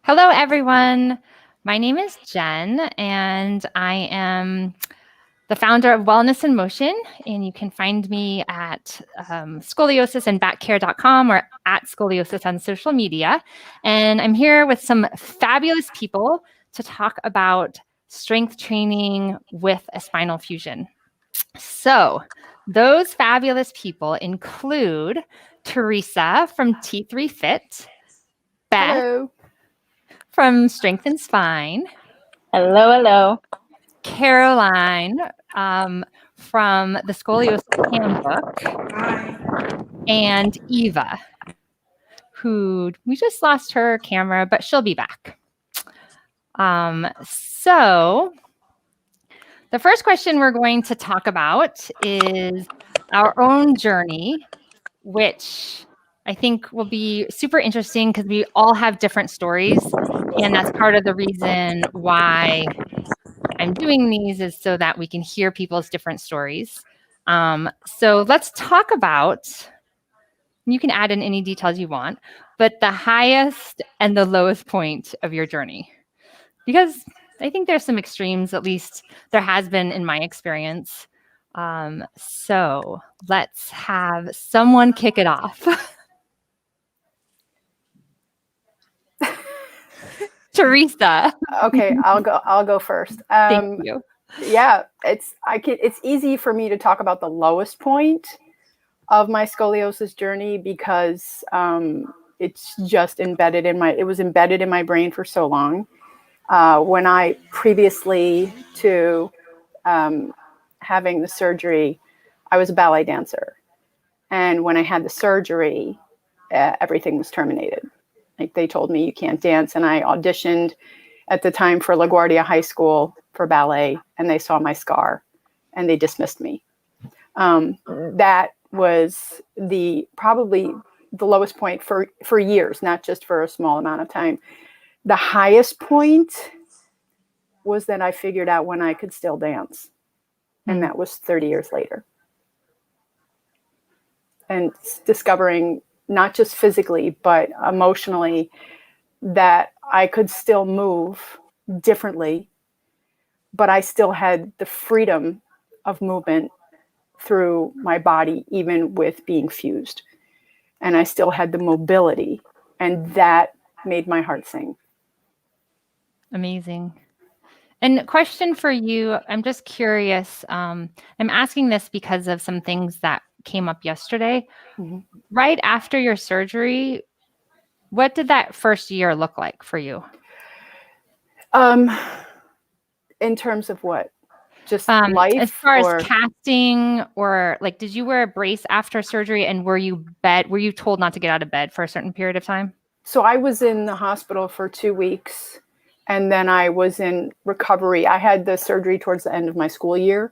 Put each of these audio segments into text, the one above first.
Hello, everyone. My name is Jen, and I am the founder of Wellness in Motion. And you can find me at scoliosisandbackcare.com or at scoliosis on social media. And I'm here with some fabulous people to talk about strength training with a spinal fusion. So, those fabulous people include Teresa from T3 Fit, Beth Hello. from Strength and Spine, Hello, hello. Caroline from the Scoliosis Handbook, and Eva, who we just lost her camera, but she'll be back. So the first question we're going to talk about is our own journey, which I think will be super interesting because we all have different stories. And that's part of the reason why I'm doing these is so that we can hear people's different stories. So let's talk about, you can add in any details you want, but the highest and the lowest point of your journey. Because I think there's some extremes, at least there has been in my experience. So let's have someone kick it off. Teresa. Okay, I'll go first. Thank you. Yeah, it's easy for me to talk about the lowest point of my scoliosis journey because it's just it was embedded in my brain for so long. When I previously to having the surgery, I was a ballet dancer, and when I had the surgery, everything was terminated. Like they told me you can't dance, and I auditioned at the time for LaGuardia High School for ballet, and they saw my scar, and they dismissed me. That was probably the lowest point for years, not just for a small amount of time. The highest point was that I figured out when I could still dance, and that was 30 years later. And discovering not just physically, but emotionally, that I could still move differently, but I still had the freedom of movement through my body, even with being fused. And I still had the mobility, and that made my heart sing. Amazing. And question for you, I'm just curious. I'm asking this because of some things that came up yesterday. Mm-hmm. Right after your surgery, what did that first year look like for you? In terms of what? Just life? As far as casting, or like, did you wear a brace after surgery, and were you told not to get out of bed for a certain period of time? So I was in the hospital for 2 weeks, and then I was in recovery. I had the surgery towards the end of my school year,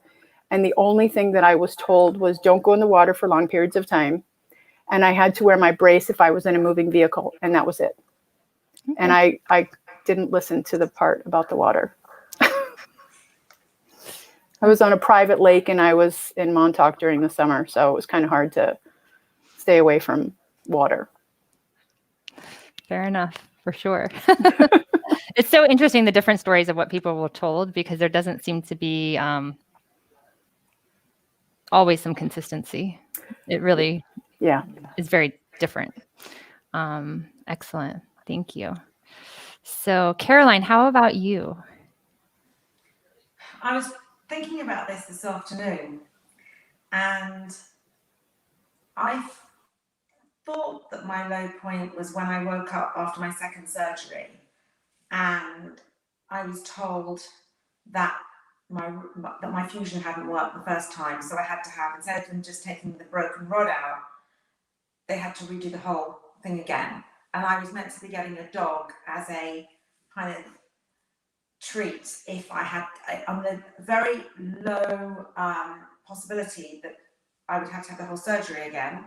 and the only thing that I was told was don't go in the water for long periods of time, and I had to wear my brace if I was in a moving vehicle, and that was it. Okay. And I didn't listen to the part about the water. I was on a private lake, and I was in Montauk during the summer, so it was kind of hard to stay away from water. Fair enough, for sure. It's so interesting, the different stories of what people were told, because there doesn't seem to be always some consistency. It really is very different. Excellent. Thank you. So, Caroline, how about you? I was thinking about this afternoon, and I thought that my low point was when I woke up after my second surgery, and I was told that my fusion hadn't worked the first time, so I had to have, instead of them just taking the broken rod out, they had to redo the whole thing again. And I was meant to be getting a dog as a kind of treat if I had, on the very low possibility that I would have to have the whole surgery again.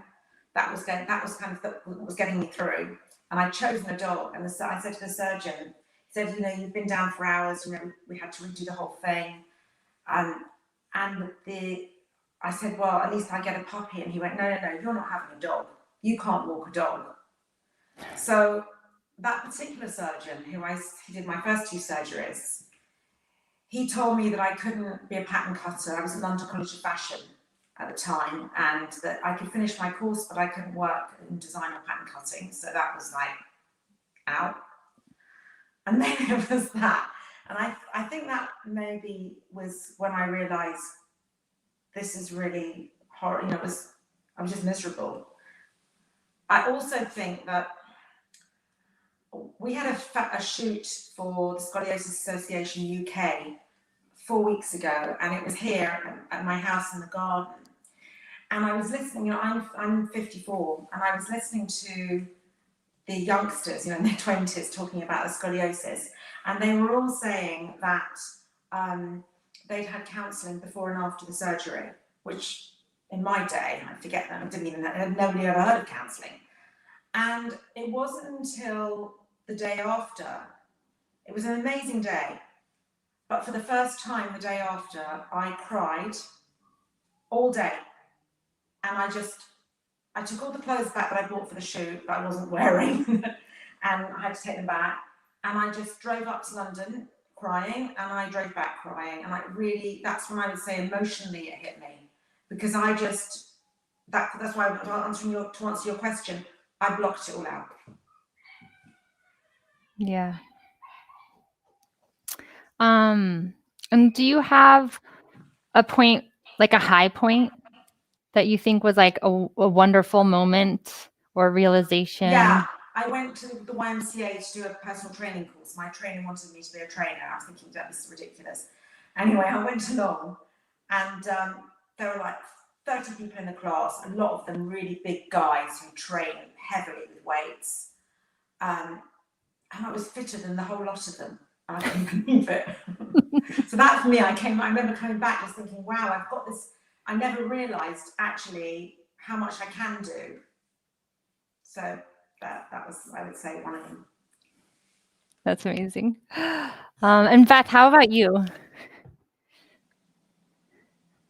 That was kind of what was getting me through. And I'd chosen a dog, and I said to the surgeon, he said, you've been down for hours, we had to redo the whole thing. I said, well, at least I get a puppy. And he went, no, you're not having a dog. You can't walk a dog. So that particular surgeon who did my first 2 surgeries, he told me that I couldn't be a pattern cutter. I was at London College of Fashion at the time, and that I could finish my course, but I couldn't work in design or pattern cutting. So that was like, out. And then it was that. And I think that maybe was when I realized this is really horrible. I was just miserable. I also think that we had a shoot for the Scoliosis Association UK 4 weeks ago, and it was here at my house in the garden. And I was listening, I'm 54, and I was listening to the youngsters, in their 20s, talking about the scoliosis, and they were all saying that they'd had counselling before and after the surgery, which in my day, I forget that, nobody ever heard of counselling. And it wasn't until the day after, it was an amazing day, but for the first time the day after, I cried all day. And I took all the clothes back that I bought for the shoot that I wasn't wearing, and I had to take them back. And I just drove up to London crying, and I drove back crying. And that's when I would say emotionally it hit me, because that's why to answer your question, I blocked it all out. Yeah. And do you have a point, like a high point, that you think was like a wonderful moment or realization? Yeah, I went to the YMCA to do a personal training course. My trainer wanted me to be a trainer. I was thinking, that this is ridiculous. Anyway, I went along, and there were like 30 people in the class, a lot of them really big guys who train heavily with weights. And I was fitter than the whole lot of them. I couldn't believe it. So that for me, I remember coming back just thinking, wow, I've got this. I never realized actually how much I can do. So that was, I would say, one of them. That's amazing. And Beth, how about you?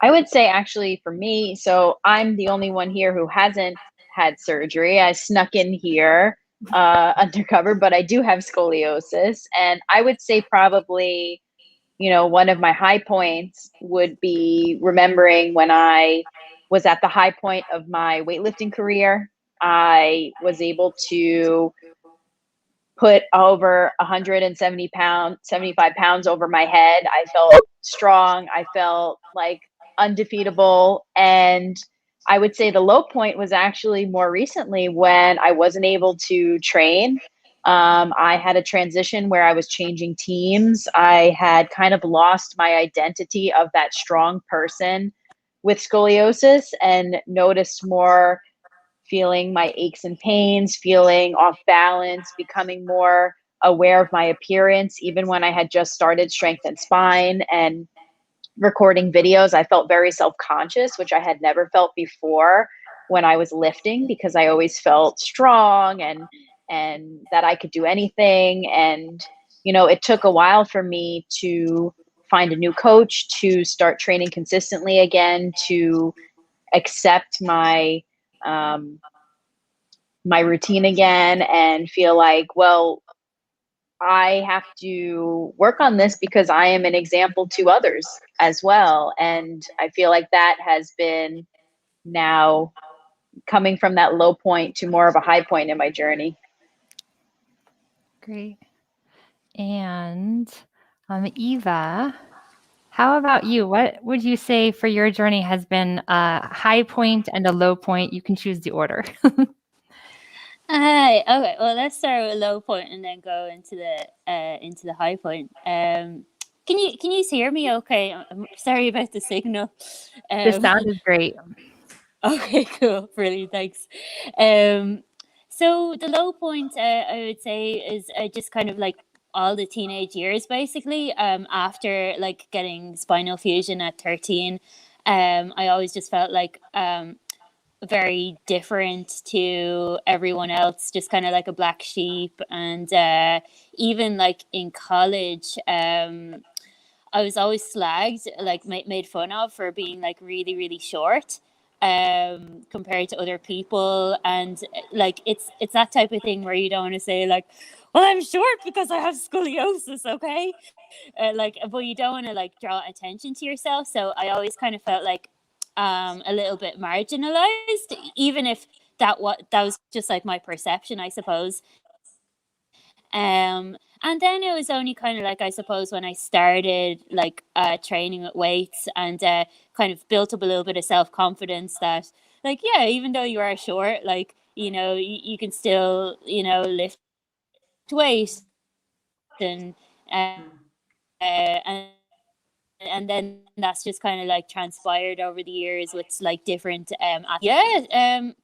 I would say actually for me, so I'm the only one here who hasn't had surgery. I snuck in here undercover, but I do have scoliosis. And I would say probably, one of my high points would be remembering when I was at the high point of my weightlifting career. I was able to put over 75 pounds over my head. I felt strong. I felt like undefeatable. And I would say the low point was actually more recently when I wasn't able to train. I had a transition where I was changing teams. I had kind of lost my identity of that strong person with scoliosis and noticed more feeling my aches and pains, feeling off balance, becoming more aware of my appearance. Even when I had just started Strength and Spine and recording videos, I felt very self-conscious, which I had never felt before when I was lifting, because I always felt strong and that I could do anything. And, it took a while for me to find a new coach, to start training consistently again, to accept my routine again and feel like, well, I have to work on this because I am an example to others as well. And I feel like that has been now coming from that low point to more of a high point in my journey. Great. And Eva, how about you? What would you say for your journey has been a high point and a low point? You can choose the order. Okay, well, let's start with a low point and then go into the high point. Can you hear me okay? I'm sorry about the signal. The sound is great. Okay, cool. Brilliant. Thanks. So the low point, I would say, is just kind of like all the teenage years, basically. After like getting spinal fusion at 13, I always just felt like very different to everyone else, just kind of like a black sheep. And even like in college, I was always slagged, like made fun of for being like really, really short. compared to other people. And like it's that type of thing where you don't want to say like, well, I'm short because I have scoliosis, okay? Like, but you don't want to like draw attention to yourself. So I always kind of felt like a little bit marginalized, even if that was just like my perception, I suppose. And then it was only kind of like, I suppose, when I started like training with weights and kind of built up a little bit of self-confidence that like, yeah, even though you are short, like, you know, you can still, you know, lift weight and and then that's just kind of like transpired over the years with like different high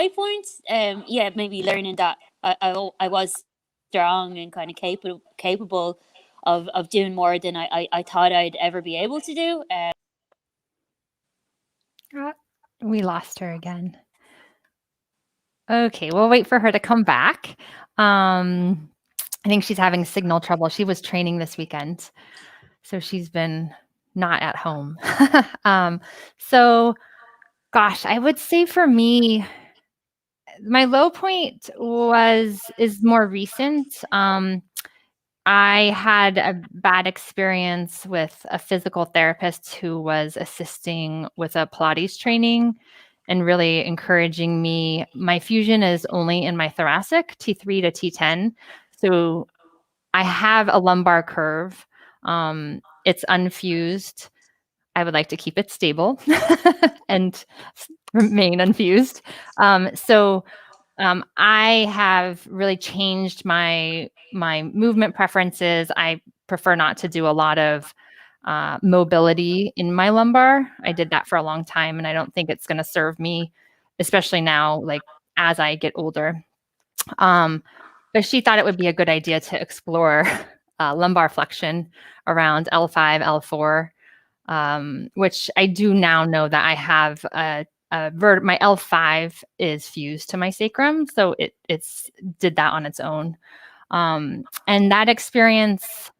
points, yeah, maybe learning that I was strong and kind of capable of doing more than I thought I'd ever be able to do. We lost her again. Okay, we'll wait for her to come back. I think she's having signal trouble. She was training this weekend, so she's been not at home. So, gosh, I would say for me, my low point is more recent. I had a bad experience with a physical therapist who was assisting with a Pilates training and really encouraging me. My fusion is only in my thoracic, T3 to T10. So I have a lumbar curve. It's unfused. I would like to keep it stable and remain unfused. I have really changed my movement preferences. I prefer not to do a lot of mobility in my lumbar. I did that for a long time, and I don't think it's going to serve me, especially now, like as I get older. But she thought it would be a good idea to explore lumbar flexion around L5, L4, which I do now know that I have my L5 is fused to my sacrum, so it's did that on its own. And that experience,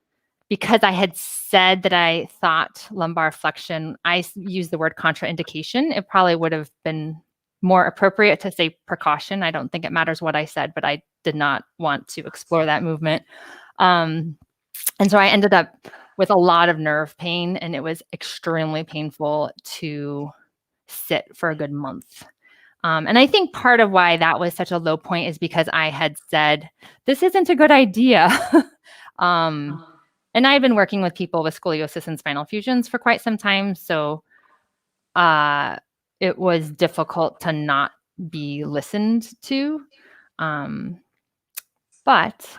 because I had said that I thought lumbar flexion, I used the word contraindication. It probably would have been more appropriate to say precaution. I don't think it matters what I said, but I did not want to explore that movement. And so I ended up with a lot of nerve pain, and it was extremely painful to sit for a good month. And I think part of why that was such a low point is because I had said, this isn't a good idea. And I've been working with people with scoliosis and spinal fusions for quite some time. So it was difficult to not be listened to. But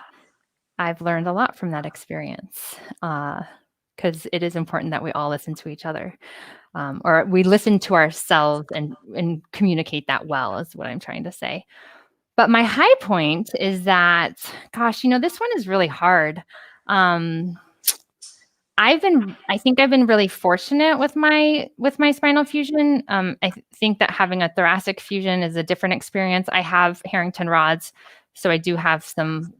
I've learned a lot from that experience because it is important that we all listen to each other. Or we listen to ourselves and communicate that well is what I'm trying to say. But my high point is that, gosh, this one is really hard. I think I've been really fortunate with my spinal fusion. I think that having a thoracic fusion is a different experience. I have Harrington rods, so I do have some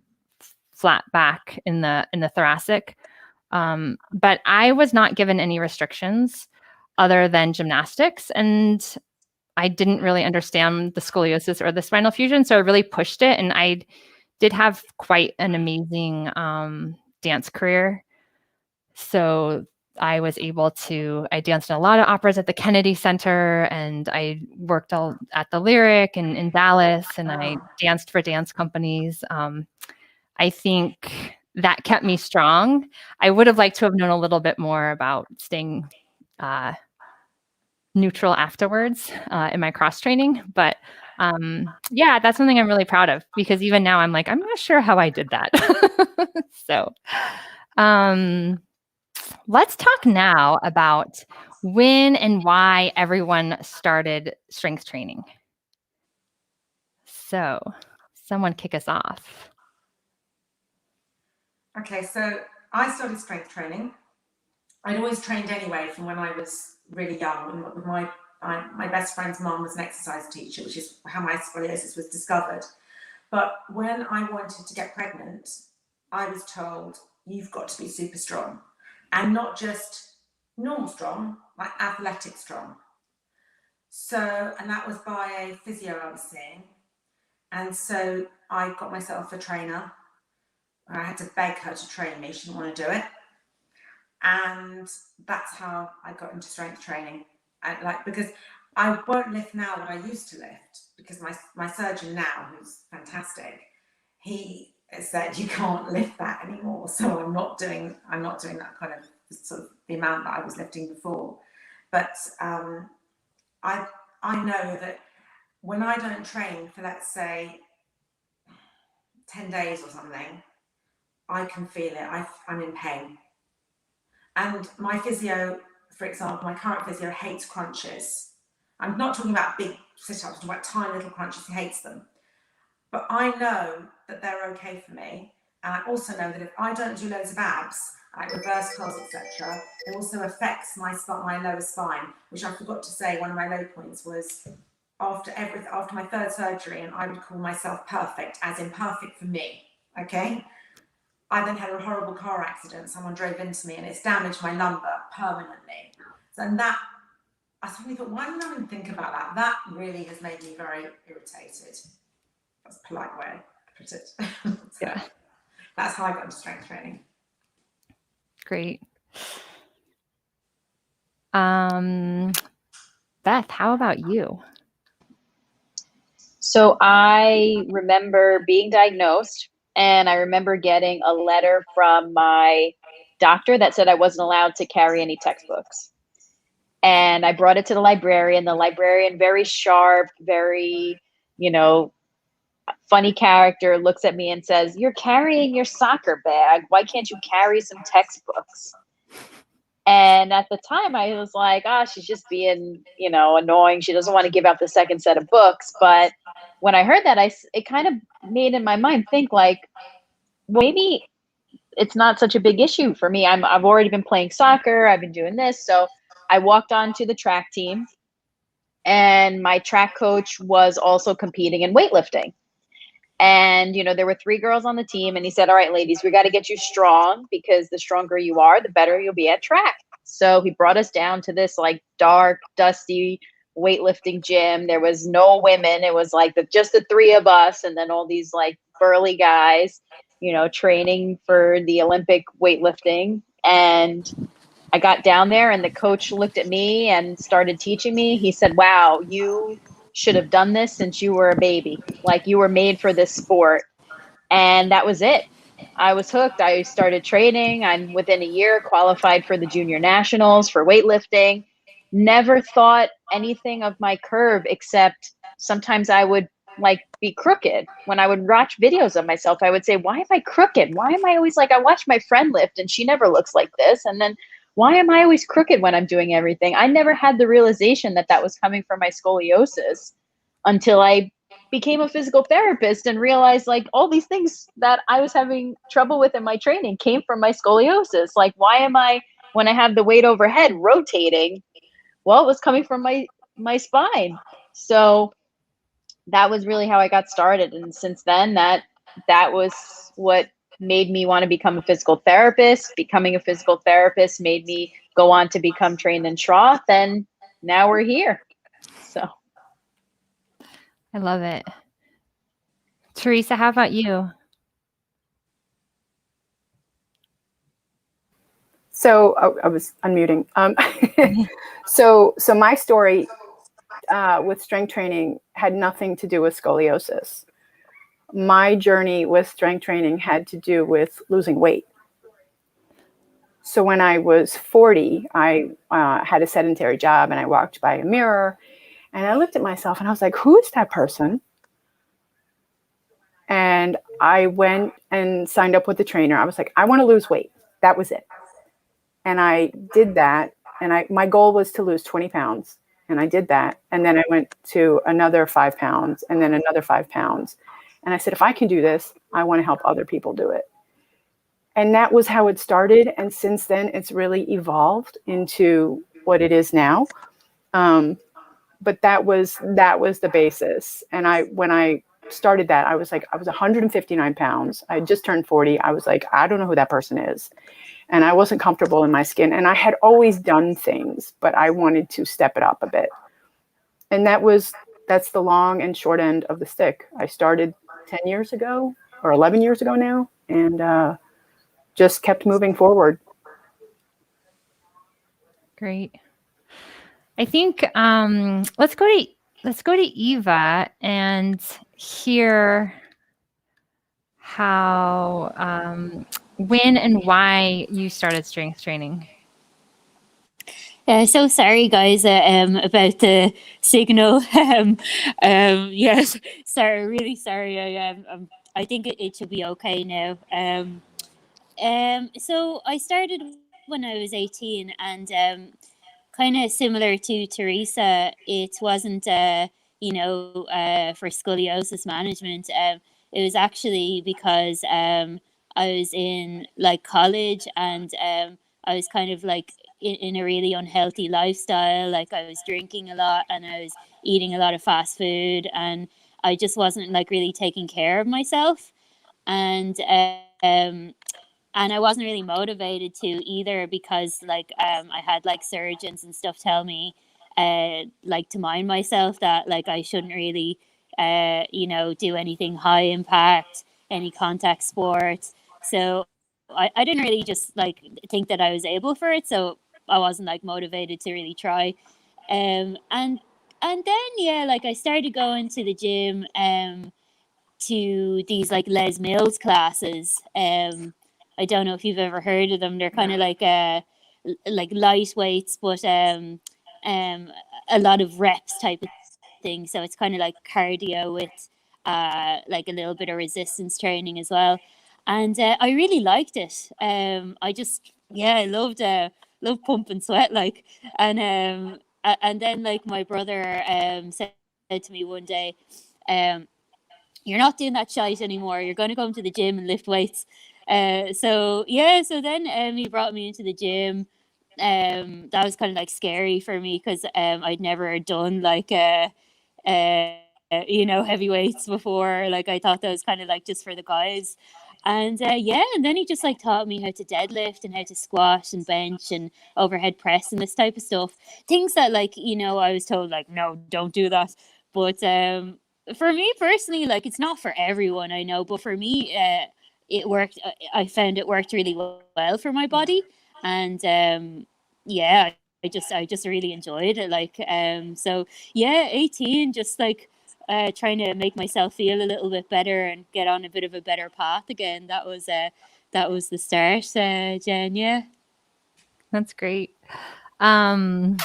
flat back in the thoracic. But I was not given any restrictions other than gymnastics, and I didn't really understand the scoliosis or the spinal fusion, so I really pushed it, and I did have quite an amazing dance career. So I was able to, I danced in a lot of operas at the Kennedy Center, and I worked at the Lyric and in Dallas, and I danced for dance companies. I think that kept me strong. I would have liked to have known a little bit more about staying neutral afterwards in my cross training. But yeah, that's something I'm really proud of, because even now I'm like, I'm not sure how I did that. So let's talk now about when and why everyone started strength training. So someone kick us off. Okay, so I started strength training. I'd always trained anyway from when I was really young. My best friend's mom was an exercise teacher, which is how my scoliosis was discovered. But when I wanted to get pregnant, I was told, you've got to be super strong, and not just normal strong, like athletic strong. So, and that was by a physio I was seeing. And so I got myself a trainer. I had to beg her to train me. She didn't want to do it. And that's how I got into strength training. Because I won't lift now what I used to lift, because my surgeon now, who's fantastic, he has said you can't lift that anymore. So I'm not doing that kind of sort of the amount that I was lifting before. But I know that when I don't train for, let's say, 10 days or something, I can feel it. I'm in pain. And my physio, for example, my current physio hates crunches. I'm not talking about big sit-ups, I'm talking about tiny little crunches. He hates them. But I know that they're okay for me. And I also know that if I don't do loads of abs, like reverse curls, etc., it also affects my lower spine, which I forgot to say, one of my low points was after my third surgery, and I would call myself perfect, as in perfect for me, okay? I then had a horrible car accident. Someone drove into me and it's damaged my lumbar permanently. So, and that, I suddenly thought, why didn't I even think about that? That really has made me very irritated. That's a polite way to put it. So Yeah. That's how I got into strength training. Great. Beth, how about you? So I remember being diagnosed, and I remember getting a letter from my doctor that said I wasn't allowed to carry any textbooks. And I brought it to the librarian. The librarian, very sharp, very, funny character, looks at me and says, "You're carrying your soccer bag. Why can't you carry some textbooks?" And at the time I was like, she's just being, annoying. She doesn't want to give out the second set of books. But when I heard that, it kind of made in my mind think like, well, maybe it's not such a big issue for me. I've already been playing soccer. I've been doing this. So I walked on to the track team, and my track coach was also competing in weightlifting. And, there were 3 girls on the team, and he said, "All right, ladies, we got to get you strong, because the stronger you are, the better you'll be at track." So he brought us down to this like dark, dusty weightlifting gym. There was no women. It was like just the 3 of us. And then all these like burly guys, training for the Olympic weightlifting. And I got down there, and the coach looked at me and started teaching me. He said, "Wow, you should have done this since you were a baby. Like, you were made for this sport." And that was it. I was hooked. I started training. I'm within a year qualified for the junior nationals for weightlifting. Never thought anything of my curve, except sometimes I would like be crooked. When I would watch videos of myself, I would say, "Why am I crooked? Why am I always like, I watch my friend lift and she never looks like this. And then why am I always crooked when I'm doing everything?" I never had the realization that that was coming from my scoliosis until I became a physical therapist and realized like all these things that I was having trouble with in my training came from my scoliosis. Like, why am I, when I have the weight overhead, rotating? Well, it was coming from my spine. So that was really how I got started. And since then, that was what made me want to become a physical therapist. Becoming a physical therapist made me go on to become trained in Schroth, and now we're here. So I love it. Teresa, how about you? So I was unmuting. So my story with strength training had nothing to do with scoliosis. My journey with strength training had to do with losing weight. So when I was 40, I had a sedentary job, and I walked by a mirror, and I looked at myself, and I was like, "Who is that person?" And I went and signed up with the trainer. I was like, "I want to lose weight." That was it. And I did that. And my goal was to lose 20 pounds. And I did that. And then I went to another 5 pounds, and then another 5 pounds. And I said, if I can do this, I want to help other people do it. And that was how it started. And since then, it's really evolved into what it is now. But that was the basis. And when I started that, I was 159 pounds. I had just turned 40. I was like, I don't know who that person is. And I wasn't comfortable in my skin. And I had always done things, but I wanted to step it up a bit. And that's the long and short end of the stick. I started 10 years ago or 11 years ago now, and just kept moving forward. Great. I think let's go to Eva and hear how when and why you started strength training. So sorry, guys, about the signal. Yes, sorry, really sorry. I think it should be okay now. So I started when I was 18, and kind of similar to Teresa, it wasn't, for scoliosis management. It was actually because I was in like college, and I was kind of like in a really unhealthy lifestyle. Like I was drinking a lot, and I was eating a lot of fast food, and I just wasn't like really taking care of myself. And and I wasn't really motivated to either, because like I had like surgeons and stuff tell me like to mind myself, that like I shouldn't really do anything high impact, any contact sports. So I didn't really just like think that I was able for it, so I wasn't like motivated to really try. And then yeah, like I started going to the gym to these like Les Mills classes. I don't know if you've ever heard of them. They're kind of like light weights, but a lot of reps type of thing. So it's kind of like cardio with like a little bit of resistance training as well. And I really liked it. I just I loved pump and sweat, like. And then like my brother said to me one day, you're not doing that shite anymore. You're going to come to the gym and lift weights. So then he brought me into the gym. That was kind of like scary for me, because I'd never done like heavy weights before. Like I thought that was kind of like just for the guys. And and then he just like taught me how to deadlift and how to squat and bench and overhead press and this type of stuff. Things that like, I was told like, no, don't do that. But for me personally, like it's not for everyone, I know, but for me, it worked. I found it worked really well for my body, and I just really enjoyed it. Like so yeah, 18, just like trying to make myself feel a little bit better and get on a bit of a better path again. That was the start, Jen. Yeah, That's great. yeah.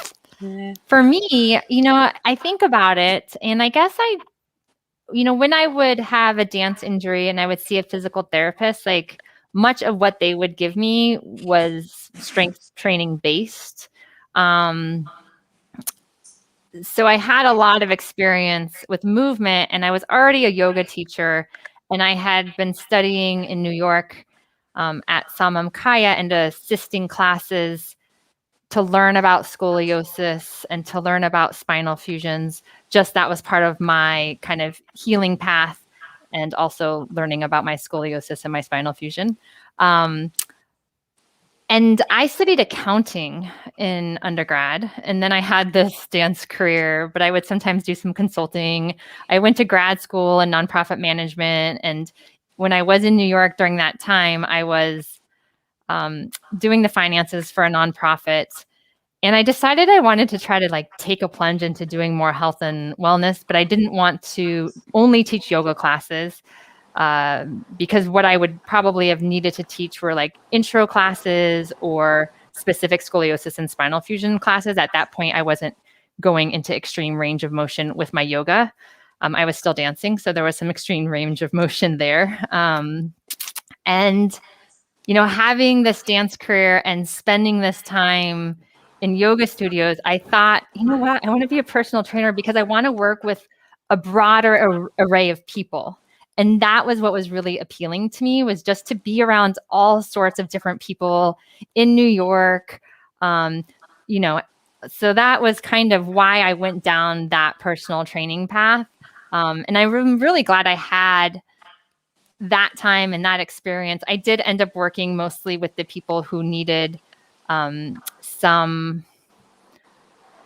For me, I think about it, and I guess when I would have a dance injury and I would see a physical therapist, like much of what they would give me was strength training based. So I had a lot of experience with movement, and I was already a yoga teacher, and I had been studying in New York at Samam Kaya and assisting classes to learn about scoliosis and to learn about spinal fusions. Just that was part of my kind of healing path, and also learning about my scoliosis and my spinal fusion. And I studied accounting in undergrad, and then I had this dance career, but I would sometimes do some consulting. I went to grad school in nonprofit management, and when I was in New York during that time, I was doing the finances for a nonprofit. And I decided I wanted to try to like take a plunge into doing more health and wellness, but I didn't want to only teach yoga classes. Because what I would probably have needed to teach were like intro classes or specific scoliosis and spinal fusion classes. At that point, I wasn't going into extreme range of motion with my yoga. I was still dancing, so there was some extreme range of motion there. And, having this dance career and spending this time in yoga studios, I thought, you know what, I want to be a personal trainer because I want to work with a broader array of people. And that was what was really appealing to me, was just to be around all sorts of different people in New York. So that was kind of why I went down that personal training path. And I'm really glad I had that time and that experience. I did end up working mostly with the people who needed some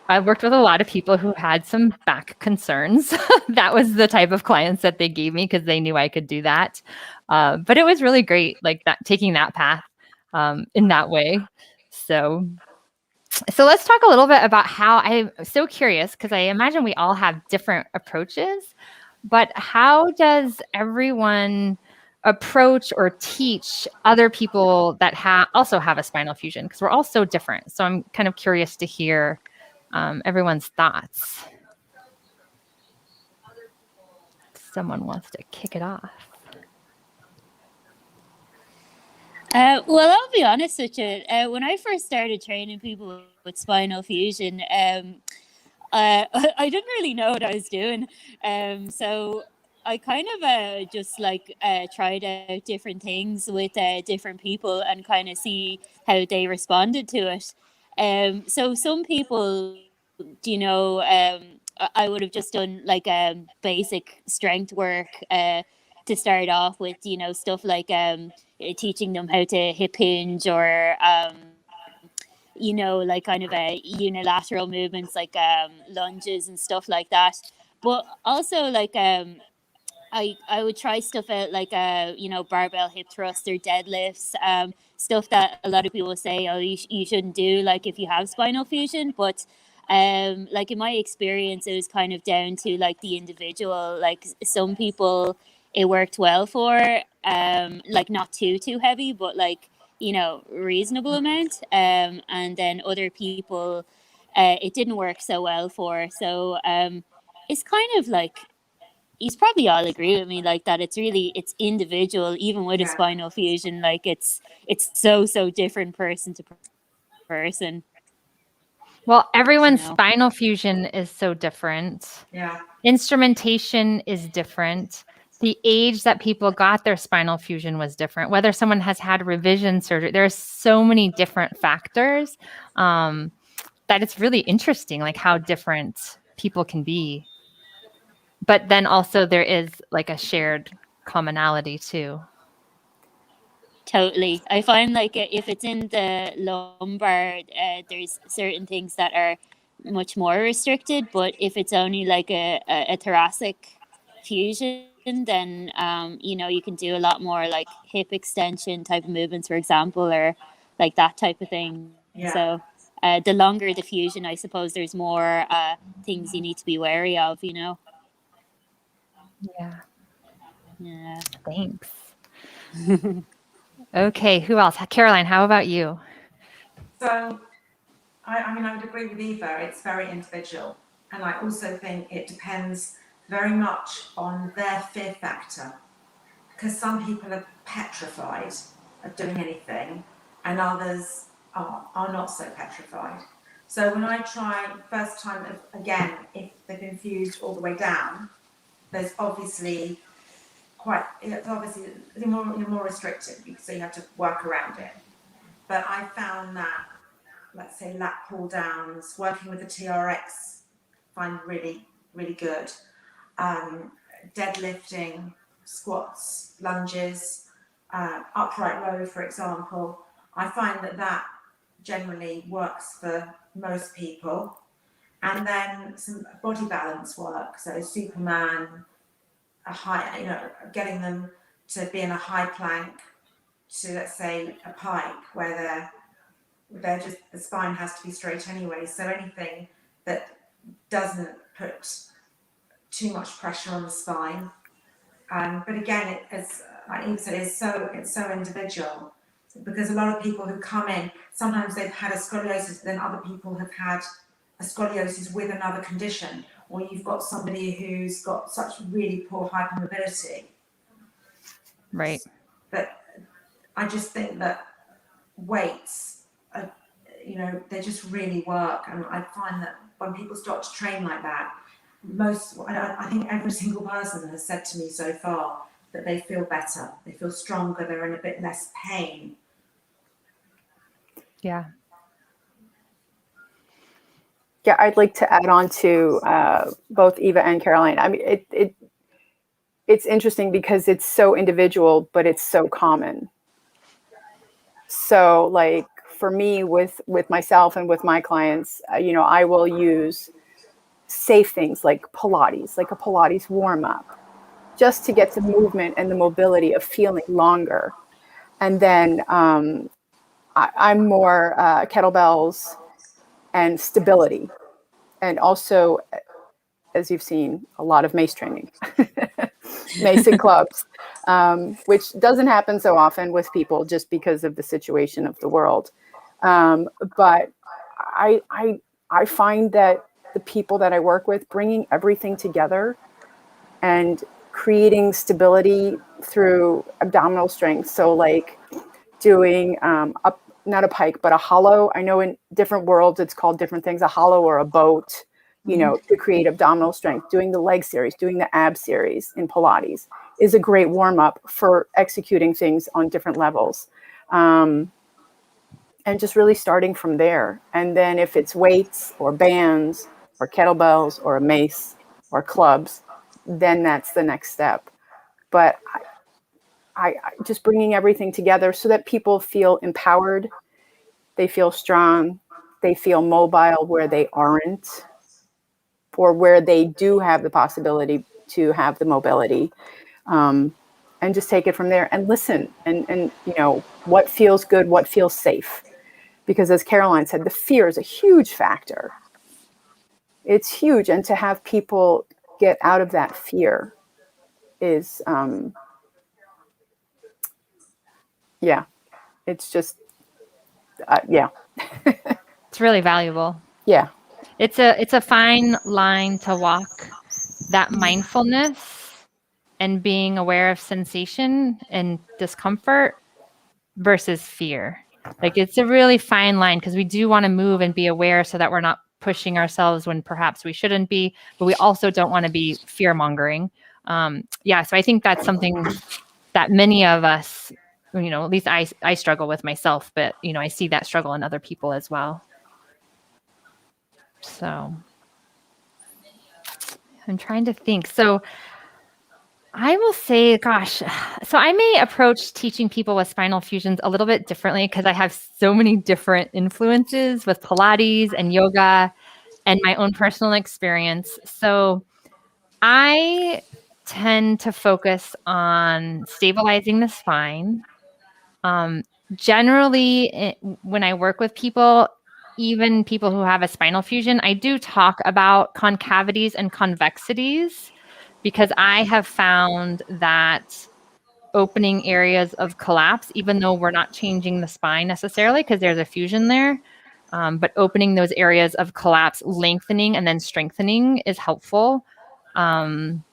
I worked with a lot of people who had some back concerns. That was the type of clients that they gave me because they knew I could do that. But it was really great, like that, taking that path in that way. So let's talk a little bit about how I'm so curious because I imagine we all have different approaches, but how does everyone approach or teach other people that also have a spinal fusion? Because we're all so different. So I'm kind of curious to hear everyone's thoughts. Someone wants to kick it off. Well, I'll be honest with you. When I first started training people with spinal fusion, I didn't really know what I was doing. So I kind of just like tried out different things with different people and kind of see how they responded to it. So some people, you know, I would have just done like basic strength work to start off with, you know, stuff like teaching them how to hip hinge or you know, like kind of unilateral movements like lunges and stuff like that. But also like I would try stuff out like you know, barbell hip thrust or deadlifts, stuff that a lot of people say, oh, you shouldn't do like if you have spinal fusion. But like in my experience, it was kind of down to like the individual. Like some people it worked well for, like not too heavy, but like, you know, reasonable amount. And then other people it didn't work so well for. So it's kind of like, you probably all agree with me like that it's individual. Even with a spinal fusion, like it's so different person to person. Well, everyone's You know? spinal fusion is so different. Yeah. Instrumentation is different. The age that people got their spinal fusion was different. Whether someone has had revision surgery, there are so many different factors that it's really interesting, like how different people can be. But then also there is like a shared commonality too. Totally. I find like if it's in the lumbar, there's certain things that are much more restricted. But if it's only like a thoracic fusion, then you know, you can do a lot more like hip extension type of movements, for example, or like that type of thing. Yeah. So the longer the fusion, I suppose there's more things you need to be wary of, you know. Yeah. Yeah. Thanks. Okay, who else? Caroline, how about you? So, I mean, I would agree with Eva. It's very individual. And I also think it depends very much on their fear factor. Because some people are petrified of doing anything, and others are not so petrified. So when I try first time, again, if they've been fused all the way down, there's obviously you're more restricted, so you have to work around it. But I found that, let's say, lat pull downs, working with the TRX, find really, really good. Deadlifting, squats, lunges, upright row, for example. I find that generally works for most people. And then some body balance work, so Superman, a high, you know, getting them to be in a high plank to, let's say, a pike where they're just, the spine has to be straight anyway. So anything that doesn't put too much pressure on the spine. But again, it's like Eve said, it's so individual, because a lot of people who come in, sometimes they've had a scoliosis, then other people have had a scoliosis with another condition, or you've got somebody who's got such really poor hypermobility. Right. But I just think that weights, you know, they just really work. And I find that when people start to train like that, I think every single person has said to me so far that they feel better, they feel stronger, they're in a bit less pain. Yeah. Yeah, I'd like to add on to both Eva and Caroline. I mean, it's interesting because it's so individual, but it's so common. So, like, for me, with myself and with my clients, you know, I will use safe things like Pilates, like a Pilates warm up, just to get the movement and the mobility of feeling longer. And then I'm more kettlebells and stability, and also, as you've seen, a lot of mace training, mace and clubs, which doesn't happen so often with people just because of the situation of the world. But I find that the people that I work with, bringing everything together and creating stability through abdominal strength. So like doing not a pike, but a hollow. I know in different worlds it's called different things, a hollow or a boat, you know, to create abdominal strength. Doing the leg series, doing the ab series in Pilates is a great warm up for executing things on different levels. And just really starting from there. And then if it's weights or bands or kettlebells or a mace or clubs, then that's the next step. But I just bringing everything together so that people feel empowered, they feel strong, they feel mobile where they aren't, or where they do have the possibility to have the mobility, and just take it from there and listen and you know, what feels good, what feels safe. Because as Caroline said, the fear is a huge factor. It's huge. And to have people get out of that fear is, yeah, it's just, yeah. It's really valuable. Yeah. It's a fine line to walk, that mindfulness and being aware of sensation and discomfort versus fear. Like, it's a really fine line, because we do want to move and be aware so that we're not pushing ourselves when perhaps we shouldn't be, but we also don't want to be fear mongering. Yeah. So I think that's something that many of us, you know, at least I struggle with myself, but, you know, I see that struggle in other people as well. So I'm trying to think. So I will say, gosh, so I may approach teaching people with spinal fusions a little bit differently, because I have so many different influences with Pilates and yoga and my own personal experience. So I tend to focus on stabilizing the spine. Generally, when I work with people, even people who have a spinal fusion, I do talk about concavities and convexities, because I have found that opening areas of collapse, even though we're not changing the spine necessarily because there's a fusion there, but opening those areas of collapse, lengthening and then strengthening is helpful. And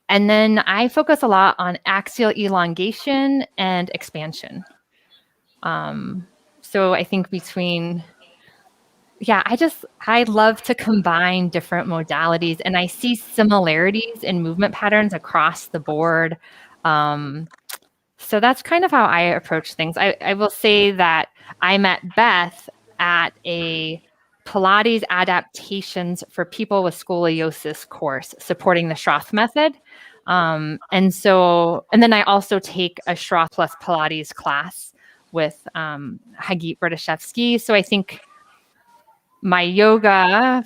then I focus a lot on axial elongation and expansion. So I think between, yeah, I love to combine different modalities, and I see similarities in movement patterns across the board. So that's kind of how I approach things. I will say that I met Beth at a Pilates adaptations for people with scoliosis course supporting the Schroth method. And then I also take a Schroth plus Pilates class with Hagit Berdashevsky. So I think my yoga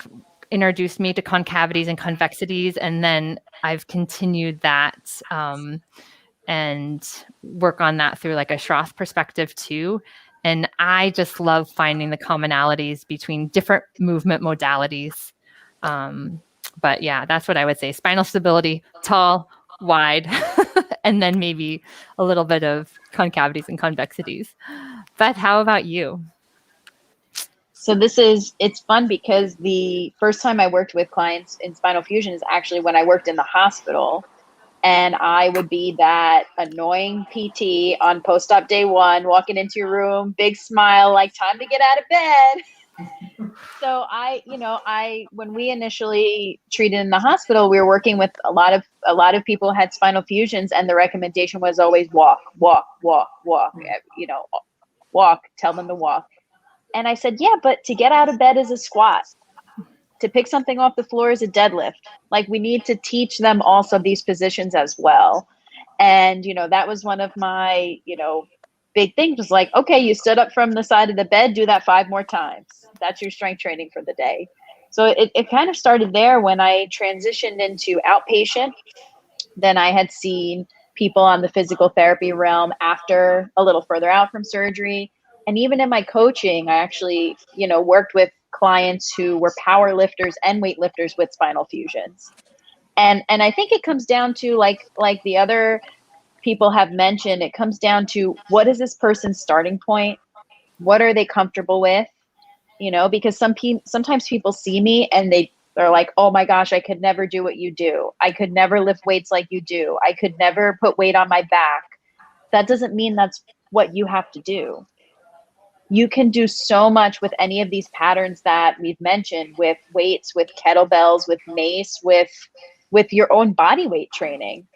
introduced me to concavities and convexities, and then I've continued that and work on that through like a Schroth perspective too. And I just love finding the commonalities between different movement modalities. But yeah, that's what I would say. Spinal stability, tall, wide, and then maybe a little bit of concavities and convexities. Beth, how about you? So it's fun because the first time I worked with clients in spinal fusion is actually when I worked in the hospital. And I would be that annoying PT on post-op day one, walking into your room, big smile, like time to get out of bed. So when we initially treated in the hospital, we were working with a lot of people who had spinal fusions, and the recommendation was always walk, walk, walk, walk, walk, tell them to walk. And I said, yeah, but to get out of bed is a squat. To pick something off the floor is a deadlift. Like, we need to teach them also these positions as well. And, that was one of my, big thing was like, okay, you stood up from the side of the bed, do that 5 more times. That's your strength training for the day. So it kind of started there when I transitioned into outpatient. Then I had seen people on the physical therapy realm after, a little further out from surgery. And even in my coaching, I actually, worked with clients who were power lifters and weightlifters with spinal fusions. And I think it comes down to like the other people have mentioned, it comes down to, what is this person's starting point? What are they comfortable with? Because sometimes people see me and they're like, oh my gosh, I could never do what you do. I could never lift weights like you do. I could never put weight on my back. That doesn't mean that's what you have to do. You can do so much with any of these patterns that we've mentioned, with weights, with kettlebells, with mace, with your own body weight training.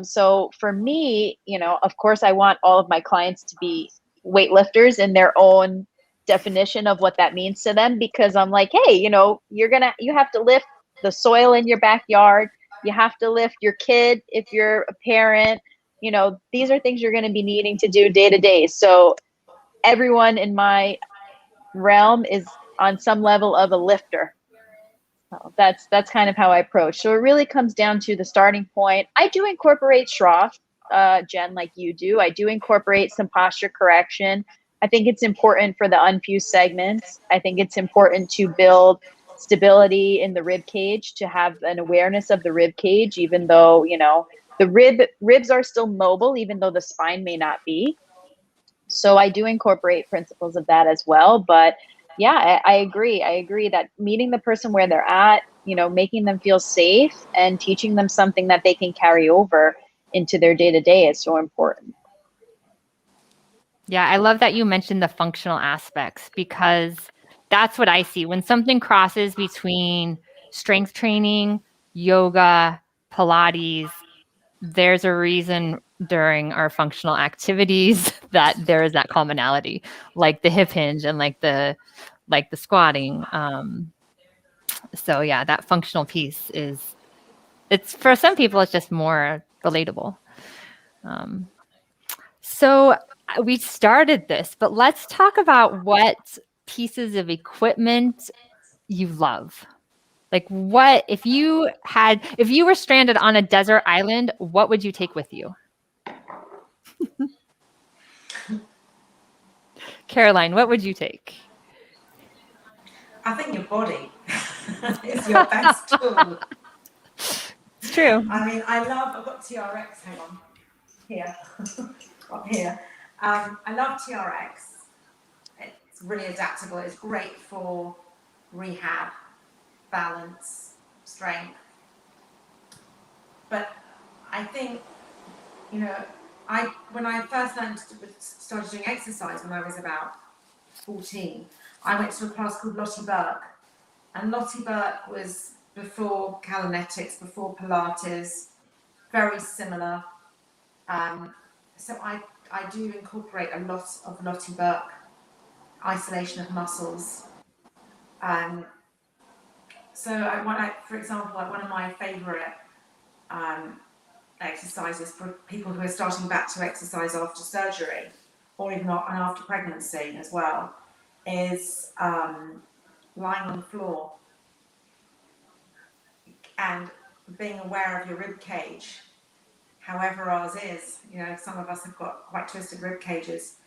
So for me, of course, I want all of my clients to be weightlifters in their own definition of what that means to them, because I'm like, hey, you have to lift the soil in your backyard. You have to lift your kid if you're a parent. These are things you're going to be needing to do day to day. So everyone in my realm is on some level of a lifter. So that's kind of how I approach. So it really comes down to the starting point. I do incorporate Schroff, Jen, like you do. I do incorporate some posture correction. I think it's important for the unfused segments. I think it's important to build stability in the rib cage, to have an awareness of the rib cage, even though, the ribs are still mobile, even though the spine may not be. So I do incorporate principles of that as well. But yeah, I agree. I agree that meeting the person where they're at, making them feel safe and teaching them something that they can carry over into their day-to-day is so important. Yeah, I love that you mentioned the functional aspects, because that's what I see. When something crosses between strength training, yoga, Pilates, there's a reason during our functional activities that there is that commonality, like the hip hinge and like the squatting. So yeah, that functional piece it's for some people, it's just more relatable. So we started this, but let's talk about what pieces of equipment you love. Like, what if you were stranded on a desert island, what would you take with you? Caroline, what would you take? I think your body is your best tool. It's true. I mean, I've got TRX, hang on, here, up here. I love TRX. It's really adaptable. It's great for rehab, balance, strength. But I think, when I first started doing exercise when I was about 14, I went to a class called Lottie Burke. And Lottie Burke was before Calonetics, before Pilates, very similar. So I do incorporate a lot of Lottie Burke, isolation of muscles. For example, one of my favourite exercises for people who are starting back to exercise after surgery, or even after pregnancy as well, is lying on the floor and being aware of your rib cage, however ours is. Some of us have got quite twisted rib cages,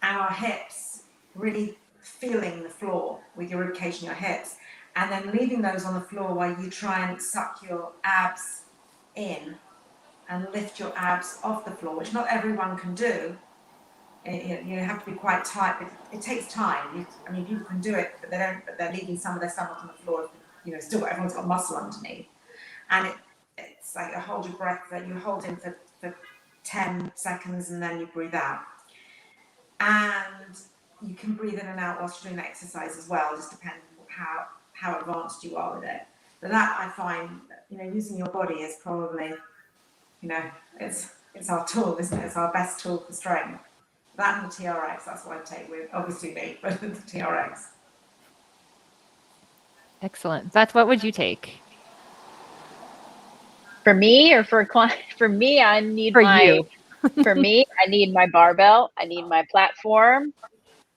and our hips, really feeling the floor with your rib cage and your hips, and then leaving those on the floor while you try and suck your abs in and lift your abs off the floor, which not everyone can do. You have to be quite tight, but it takes time. People can do it, but they don't. But they're leaving some of their stomach on the floor. Still everyone's got muscle underneath, and it's like a hold your breath that you hold in for 10 seconds and then you breathe out. And you can breathe in and out whilst you're doing the exercise as well, just depending on how advanced you are with it. But that, I find, using your body is probably, it's our tool, isn't it? It's our best tool for strength. That and the TRX, that's what I'd take with, obviously me, but the TRX. Excellent. Beth, what would you take? For me or for a client? For me, I need For you. For me, I need my barbell, I need my platform,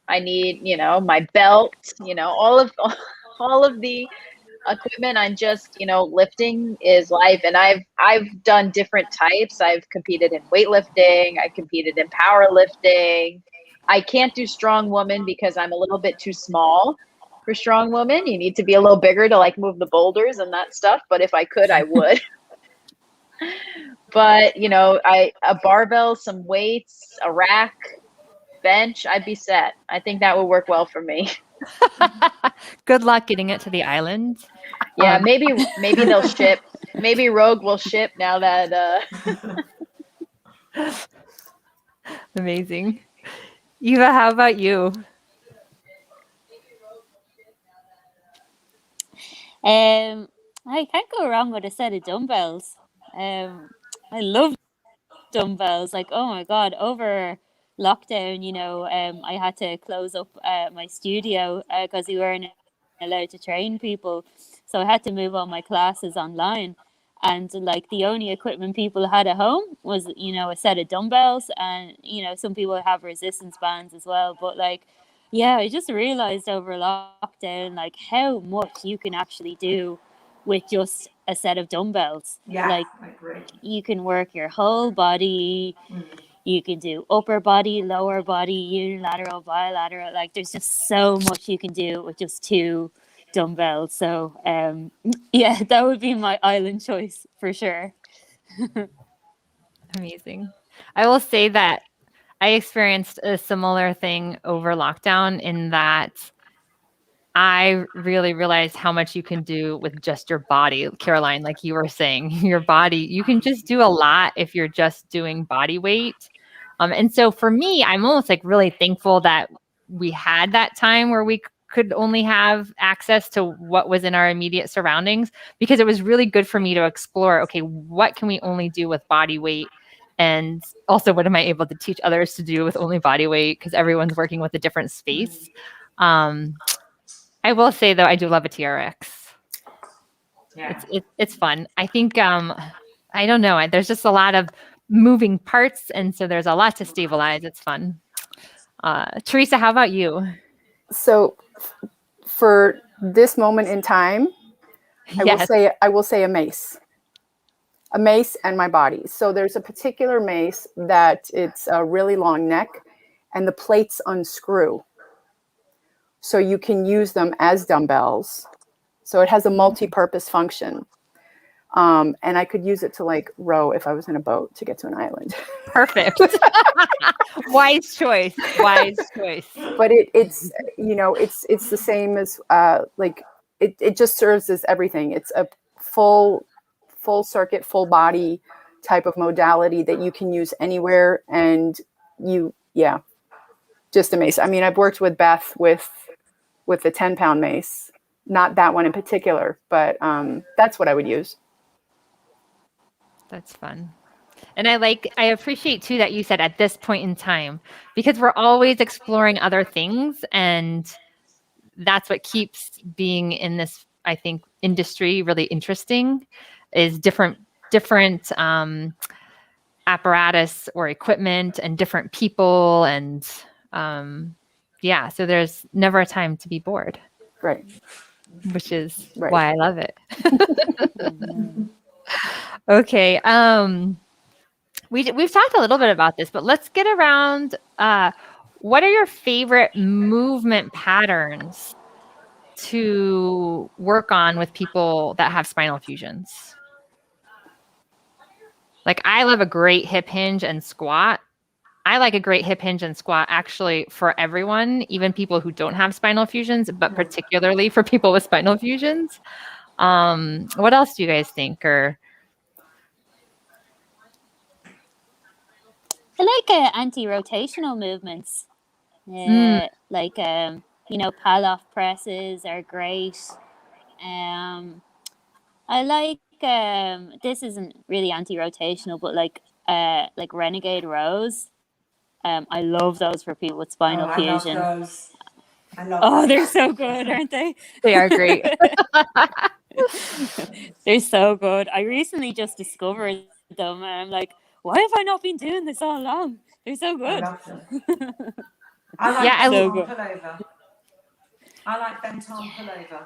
I need, my belt, all of the equipment. I'm just, lifting is life. And I've done different types. I've competed in weightlifting, I've competed in powerlifting. I can't do strong woman because I'm a little bit too small for strong woman. You need to be a little bigger to like move the boulders and that stuff. But if I could, I would. But a barbell, some weights, a rack, bench, I'd be set. I think that would work well for me. Good luck getting it to the island. Yeah, maybe they'll ship. Maybe Rogue will ship now that Amazing. Eva, how about you? I can't go wrong with a set of dumbbells. I love dumbbells. Like, oh my God, over lockdown, I had to close up my studio because we weren't allowed to train people. So I had to move all my classes online. And like the only equipment people had at home was, a set of dumbbells, and, some people have resistance bands as well. But like, yeah, I just realized over lockdown, like how much you can actually do with just a set of dumbbells. Yeah, Like I agree. you can work your whole body. You can do upper body, lower body, unilateral, bilateral. Like there's just so much you can do with just 2 dumbbells. So yeah, that would be my island choice for sure. Amazing. I will say that I experienced a similar thing over lockdown in that I really realized how much you can do with just your body, Caroline, like you were saying, your body, you can just do a lot if you're just doing body weight. And so for me, I'm almost like really thankful that we had that time where we could only have access to what was in our immediate surroundings, because it was really good for me to explore, okay, what can we only do with body weight? And also, what am I able to teach others to do with only body weight? Because everyone's working with a different space. I will say, though, I do love a TRX. Yeah. It's fun. I think, I don't know, there's just a lot of moving parts, and so there's a lot to stabilize. It's fun. Teresa, how about you? So for this moment in time, I will say a mace and my body. So there's a particular mace that it's a really long neck and the plates unscrew. So you can use them as dumbbells. So it has a multi-purpose function. And I could use it to like row if I was in a boat to get to an island. Perfect. Wise choice. But it's the same as it just serves as everything. It's a full circuit, full body type of modality that you can use anywhere. And just amazing. I mean, I've worked with Beth with the 10-pound mace, not that one in particular, but that's what I would use. That's fun. And I appreciate too that you said at this point in time, because we're always exploring other things, and that's what keeps being in this, I think, industry really interesting, is different apparatus or equipment and different people. And so there's never a time to be bored. Right. Which is right. why I love it. Okay. We've talked a little bit about this, but let's get around. What are your favorite movement patterns to work on with people that have spinal fusions? Like, I love a great hip hinge and squat. I like a great hip hinge and squat actually for everyone, even people who don't have spinal fusions, but particularly for people with spinal fusions. What else do you guys think? Or I like anti-rotational movements. Like Palloff presses are great. I like this isn't really anti-rotational, but like renegade rows. I love those for people with spinal fusion. I love those. They're so good, aren't they? They are great. They're so good. I recently just discovered them, and I'm like, why have I not been doing this all along? They're so I good. love them. I like Yeah, So bent good. arm pullover. I like bent arm pullover.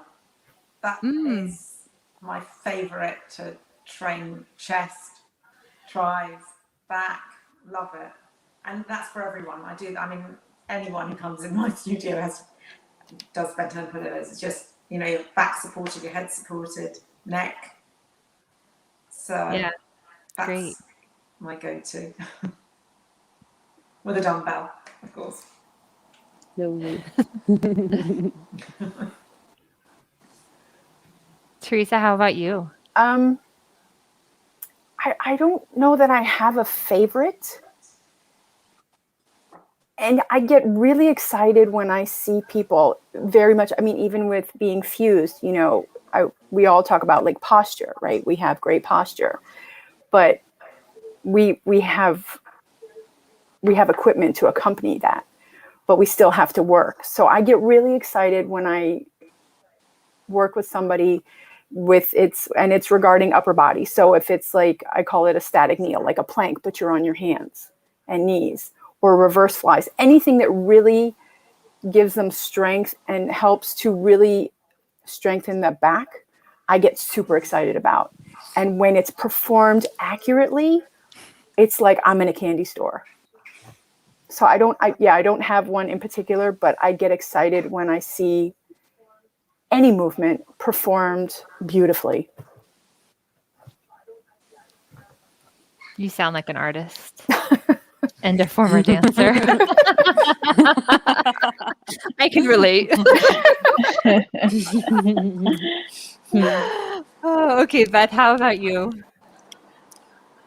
That is my favourite to train chest, tries, back. Love it. And that's for everyone. I mean, anyone who comes in my studio does bent arm pullovers. It's just, your back supported, your head supported, neck. So Yeah, that's great. my go-to. With a dumbbell, of course. Teresa, how about you? I don't know that I have a favorite. And I get really excited when I see people very much. I mean, even with being fused, we all talk about like posture, right? We have great posture, but we have equipment to accompany that, but we still have to work. So I get really excited when I work with somebody it's regarding upper body. So if it's like, I call it a static kneel, like a plank, but you're on your hands and knees, or reverse flies, anything that really gives them strength and helps to really strengthen the back, I get super excited about. And when it's performed accurately, it's like I'm in a candy store. So I don't have one in particular, but I get excited when I see any movement performed beautifully. You sound like an artist and a former dancer. I can relate. Oh, okay, Beth, how about you?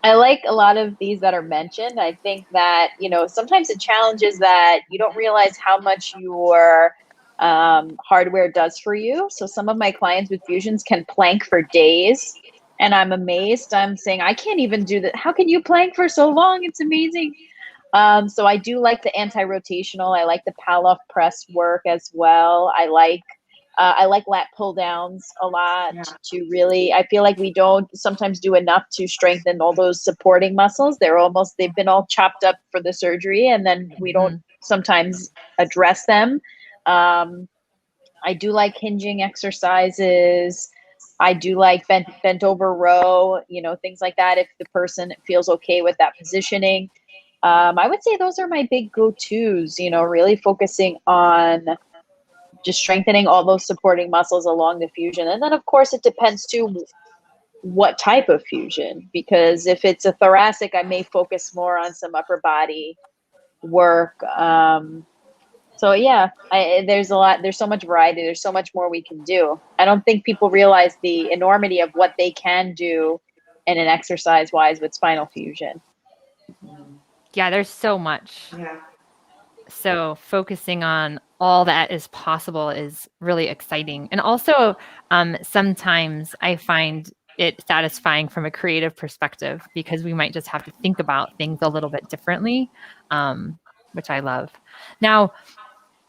I like a lot of these that are mentioned. I think that, sometimes the challenge is that you don't realize how much your hardware does for you. So some of my clients with fusions can plank for days, and I'm amazed. I'm saying, I can't even do that. How can you plank for so long? It's amazing. So I do like the anti-rotational. I like the Palloff press work as well. I like lat pull downs a lot to really, I feel like we don't sometimes do enough to strengthen all those supporting muscles. They've been all chopped up for the surgery, and then we don't sometimes address them. I do like hinging exercises. I do like bent over row, things like that. If the person feels okay with that positioning. I would say those are my big go-tos, really focusing on just strengthening all those supporting muscles along the fusion. And then, of course, it depends too what type of fusion, because if it's a thoracic, I may focus more on some upper body work. So yeah, there's so much variety. There's so much more we can do. I don't think people realize the enormity of what they can do in an exercise wise with spinal fusion. Yeah, there's so much. Yeah. So focusing on all that is possible is really exciting. And also, sometimes I find it satisfying from a creative perspective, because we might just have to think about things a little bit differently, which I love. Now,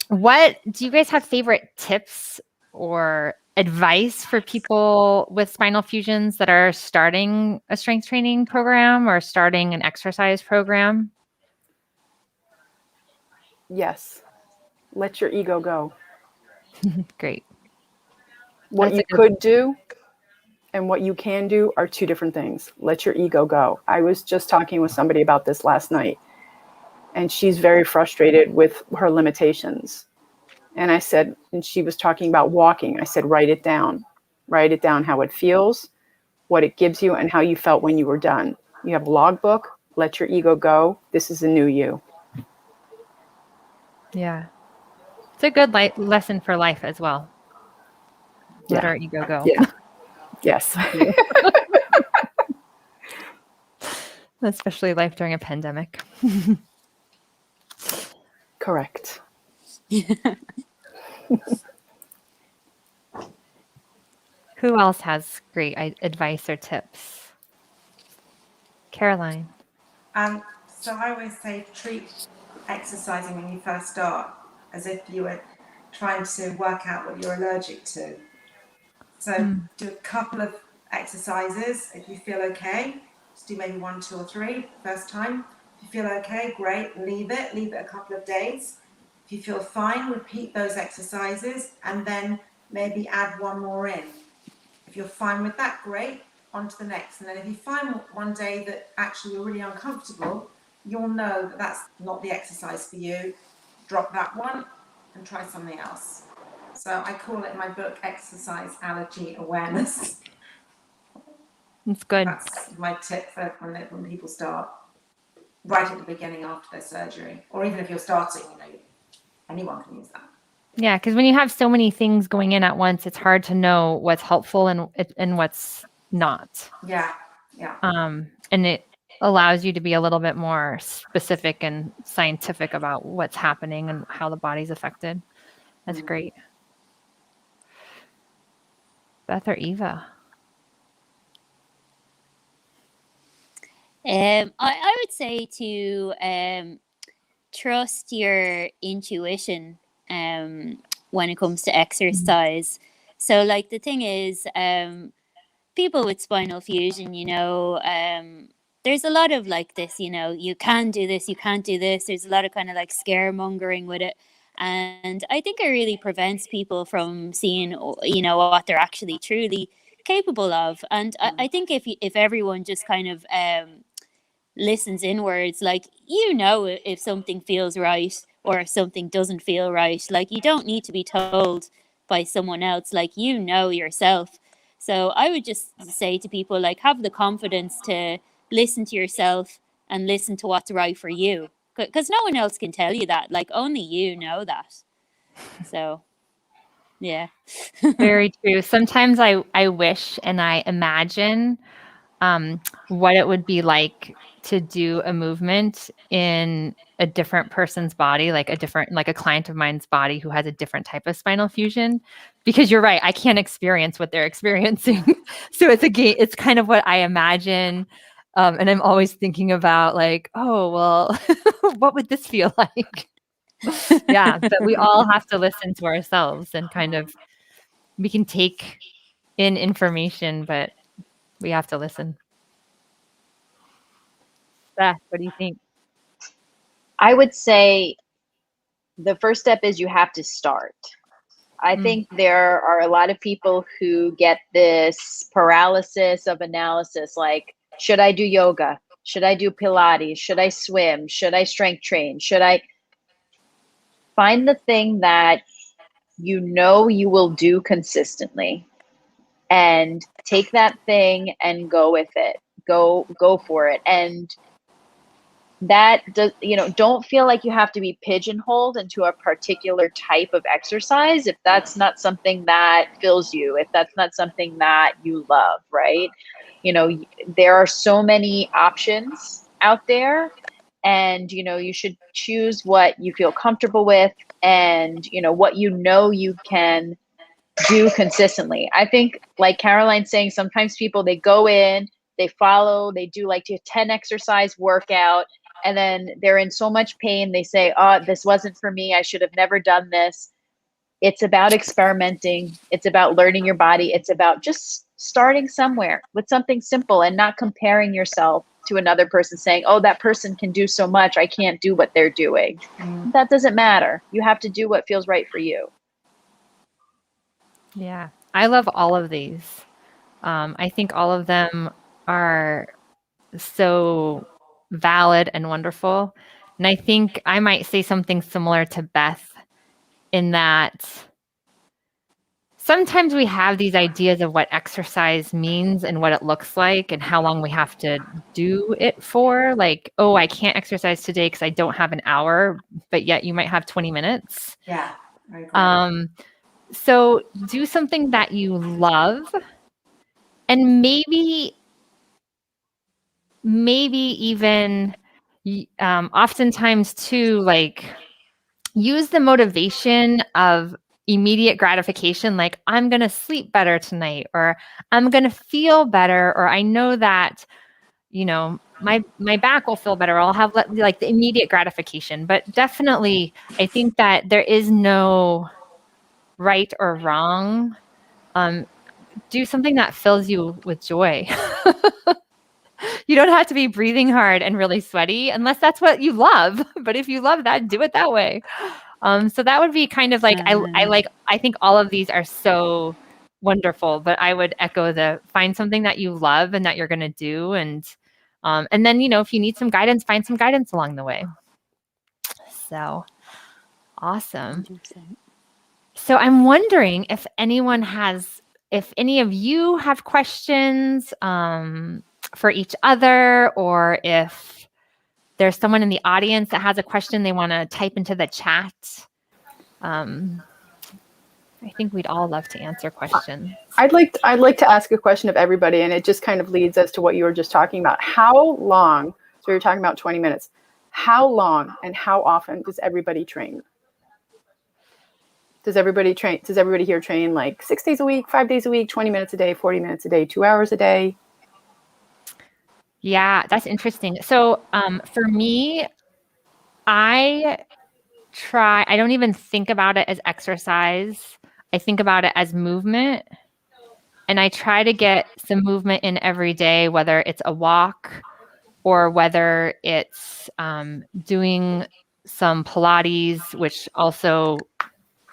what do you guys have favorite tips or advice for people with spinal fusions that are starting a strength training program or starting an exercise program? Yes. Let your ego go. Great. What you could do and what you can do are two different things. Let your ego go. I was just talking with somebody about this last night, and she's very frustrated with her limitations. And I said, and she was talking about walking. I said, write it down. Write it down, how it feels, what it gives you, and how you felt when you were done. You have a logbook. Let your ego go. This is a new you. Yeah. It's a good lesson for life as well. Let our ego go. Yeah. Yes. Especially life during a pandemic. Correct. Who else has great advice or tips? Caroline. So I always say treat exercising when you first start as if you were trying to work out what you're allergic to. So do a couple of exercises if you feel okay, Just do maybe 1, 2, or 3 first time. If you feel okay, great, leave it a couple of days. If you feel fine, repeat those exercises and then maybe add one more in. If you're fine with that, great, on to the next. And then if you find one day that actually you're really uncomfortable, you'll know that that's not the exercise for you. Drop that one and try something else. So I call it in my book exercise allergy awareness. It's good. That's my tip for when people start right at the beginning after their surgery, or even if you're starting, anyone can use that. Yeah, because when you have so many things going in at once, it's hard to know what's helpful and what's not. Yeah. And it allows you to be a little bit more specific and scientific about what's happening and how the body's affected. That's great. Beth or Eva? I would say to trust your intuition when it comes to exercise. So like the thing is, people with spinal fusion, there's a lot of like this, you can do this, you can't do this. There's a lot of kind of like scaremongering with it. And I think it really prevents people from seeing, what they're actually truly capable of. And I think if everyone just kind of listens inwards, like, if something feels right or if something doesn't feel right, like you don't need to be told by someone else, like yourself. So I would just say to people, like, have the confidence to listen to yourself and listen to what's right for you, because no one else can tell you that, like only you know that. So yeah. Very true. Sometimes I wish and I imagine what it would be like to do a movement in a different person's body, like a client of mine's body who has a different type of spinal fusion, because you're right, I can't experience what they're experiencing. So it's kind of what I imagine. And I'm always thinking about like, oh, well, what would this feel like? Yeah, but we all have to listen to ourselves and kind of, we can take in information, but we have to listen. Beth, what do you think? I would say the first step is you have to start. I think there are a lot of people who get this paralysis of analysis, like, should I do yoga? Should I do Pilates? Should I swim? Should I strength train? Should I find the thing that you will do consistently, and take that thing and go with it. Go for it. And that does, don't feel like you have to be pigeonholed into a particular type of exercise if that's not something that fills you, if that's not something that you love, right? There are so many options out there, and you should choose what you feel comfortable with, and what you can do consistently. I think, like Caroline's saying, sometimes people, they go in, they follow, they do like a 10 exercise workout, and then they're in so much pain, they say, oh, this wasn't for me, I should have never done this. It's about experimenting. It's about learning your body. It's about just starting somewhere with something simple and not comparing yourself to another person, saying, oh, that person can do so much, I can't do what they're doing. That doesn't matter. You have to do what feels right for you. Yeah, I love all of these. I think all of them are so valid and wonderful. And I think I might say something similar to Beth in that sometimes we have these ideas of what exercise means and what it looks like and how long we have to do it for. Like, oh, I can't exercise today because I don't have an hour, but yet you might have 20 minutes. Yeah, I agree. So do something that you love, and maybe even oftentimes too, like, use the motivation of immediate gratification, like, I'm going to sleep better tonight, or I'm going to feel better, or I know that, my back will feel better. I'll have like the immediate gratification. But definitely, I think that there is no right or wrong. Do something that fills you with joy. You don't have to be breathing hard and really sweaty unless that's what you love. But if you love that, do it that way. So that would be kind of like, I think all of these are so wonderful, but I would echo the find something that you love and that you're going to do. And then, if you need some guidance, find some guidance along the way. So awesome. 100%. So I'm wondering if any of you have questions for each other, or if there's someone in the audience that has a question they want to type into the chat. I think we'd all love to answer questions. I'd like to ask a question of everybody, and it just kind of leads us to what you were just talking about. How long, so you're talking about 20 minutes, how long and how often does everybody train? Does everybody here train like 6 days a week, 5 days a week, 20 minutes a day, 40 minutes a day, 2 hours a day? Yeah, that's interesting. So for me, I don't even think about it as exercise. I think about it as movement. And I try to get some movement in every day, whether it's a walk or whether it's doing some Pilates, which also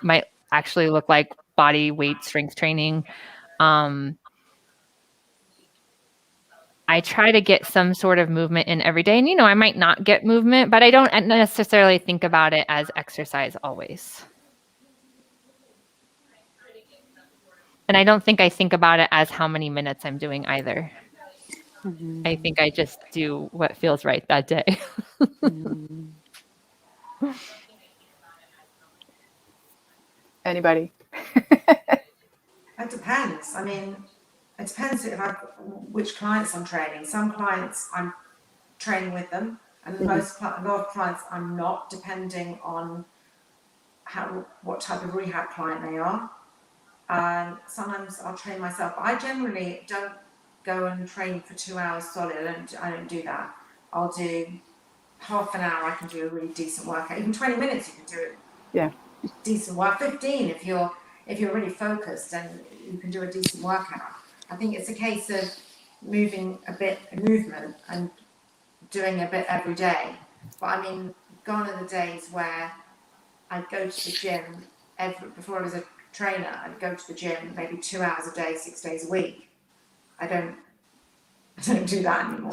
might actually look like body weight strength training. I try to get some sort of movement in every day. And, I might not get movement, but I don't necessarily think about it as exercise always. And I don't think I think about it as how many minutes I'm doing either. Mm-hmm. I think I just do what feels right that day. Mm-hmm. Anybody? It depends. I mean, it depends which clients I'm training. Some clients I'm training with them, and a lot of clients I'm not, depending on what type of rehab client they are. Sometimes I'll train myself. I generally don't go and train for 2 hours solid. I don't do that. I'll do half an hour. I can do a really decent workout. Even 20 minutes, you can do it. Yeah. Decent work. 15 if you're really focused, and you can do a decent workout. I think it's a case of movement and doing a bit every day. But I mean, gone are the days where I'd go to the gym before I was a trainer. I'd go to the gym maybe 2 hours a day, 6 days a week. I don't do that anymore.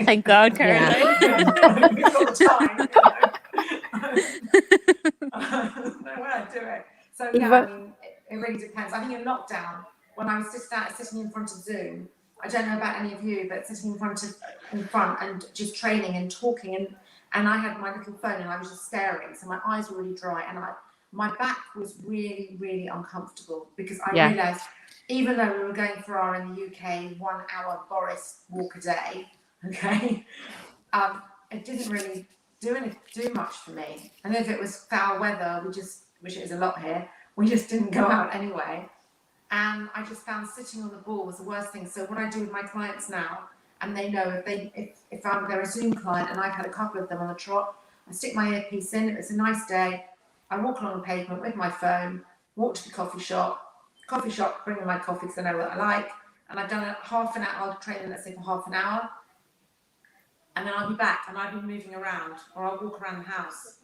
Thank God, Caroline. Yeah. You've got the time. When I do it. So yeah, I mean, it really depends. I think in lockdown, when I was sitting in front of Zoom, I don't know about any of you, but sitting in front and just training and talking, and I had my little phone and I was just staring, so my eyes were really dry, and my back was really, really uncomfortable, because I realised, even though we were going for our, in the UK, 1 hour Boris walk a day, okay, it didn't really do much for me. And if it was foul weather, which it is a lot here, we just didn't go out anyway. And I just found sitting on the ball was the worst thing. So what I do with my clients now, and they know if they're a Zoom client and I've had a couple of them on the trot, I stick my earpiece in. If it's a nice day, I walk along the pavement with my phone, walk to the coffee shop, bringing my coffee because I know what I like. And I've done half an hour, I'll train them, let's say, for half an hour. And then I'll be back, and I'll be moving around, or I'll walk around the house.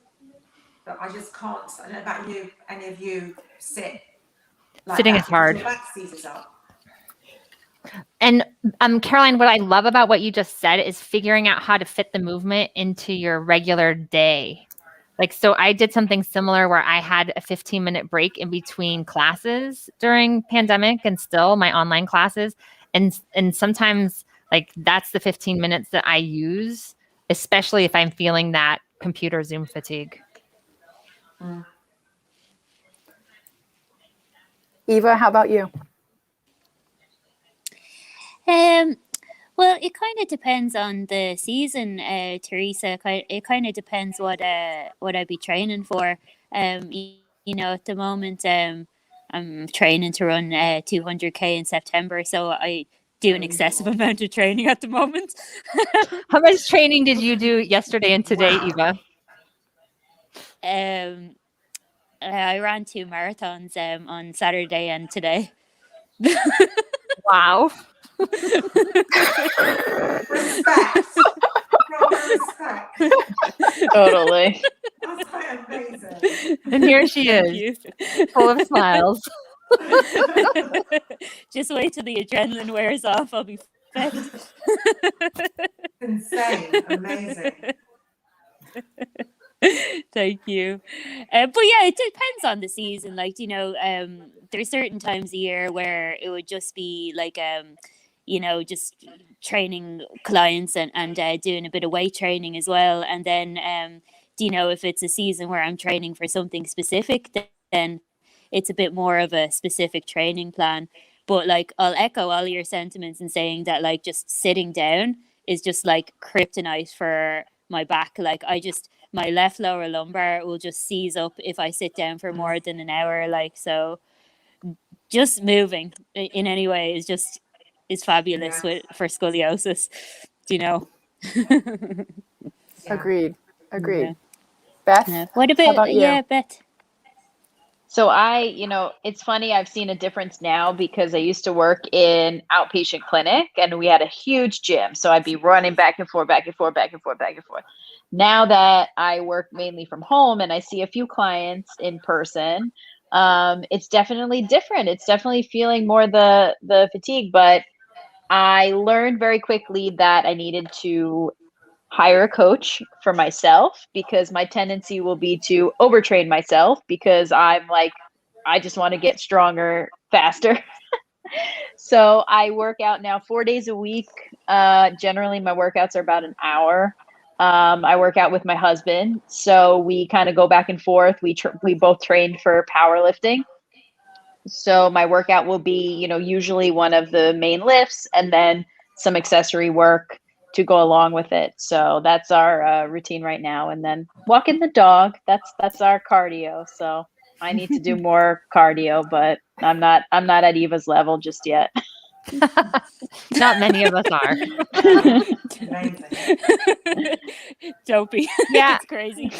But I just can't. I don't know about you, any of you sit like sitting that, is hard. your back seizes up. And Caroline, what I love about what you just said is figuring out how to fit the movement into your regular day. Like, so I did something similar where I had a 15-minute break in between classes during pandemic, and still my online classes. And sometimes, like, that's the 15 minutes that I use, especially if I'm feeling that computer Zoom fatigue. Eva, how about you? Well, it kind of depends on the season, Teresa. It kind of depends what I'd be training for. At the moment, I'm training to run 200k in September, so I do an excessive amount of training at the moment. How much training did you do yesterday and today, Eva? I ran 2 marathons on Saturday and today. Wow. Respect. Proper respect. Totally. That's quite amazing. And here she Thank is, you. full of smiles. Just wait till the adrenaline wears off. I'll be perfect. Insane. Amazing. Thank you. But yeah, it depends on the season. Like, there's certain times a year where it would just be like, just training clients and doing a bit of weight training as well. And then, if it's a season where I'm training for something specific, then it's a bit more of a specific training plan. But like, I'll echo all your sentiments in saying that, like, just sitting down is just like kryptonite for my back. Like, my left lower lumbar will just seize up if I sit down for more than an hour. Like, so just moving in any way is fabulous for scoliosis. Agreed. Yeah. Beth, Yeah. What how about you? Yeah, Beth? So it's funny, I've seen a difference now because I used to work in outpatient clinic and we had a huge gym. So I'd be running back and forth, back and forth, back and forth, back and forth. Now that I work mainly from home and I see a few clients in person, it's definitely different. It's definitely feeling more the fatigue, but I learned very quickly that I needed to hire a coach for myself because my tendency will be to overtrain myself because I'm like, I just want to get stronger faster. So I work out now 4 days a week. Generally, my workouts are about an hour. I work out with my husband, so we kind of go back and forth. We both trained for powerlifting. So my workout will be, usually one of the main lifts and then some accessory work to go along with it. So that's our routine right now. And then walking the dog, that's our cardio. So I need to do more cardio, but I'm not at Eva's level just yet. Not many of us are. Amazing. Dopey. Yeah. It's crazy.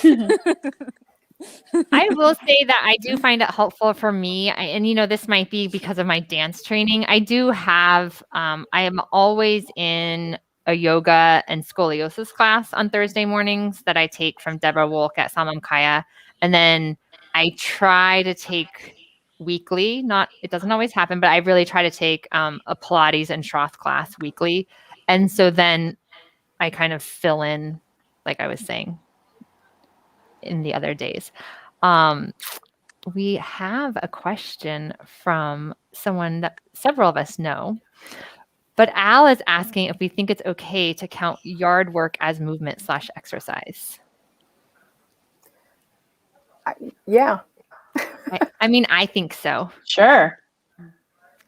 I will say that I do find it helpful for me. This might be because of my dance training. I do have, I am always in a yoga and scoliosis class on Thursday mornings that I take from Deborah Wolk at Samam Kaya. And then I try to take weekly, it doesn't always happen, but I really try to take a Pilates and Shroth class weekly. And so then I kind of fill in, like I was saying, in the other days. We have a question from someone that several of us know, but Al is asking if we think it's okay to count yard work as movement / exercise. Yeah. I think so. Sure.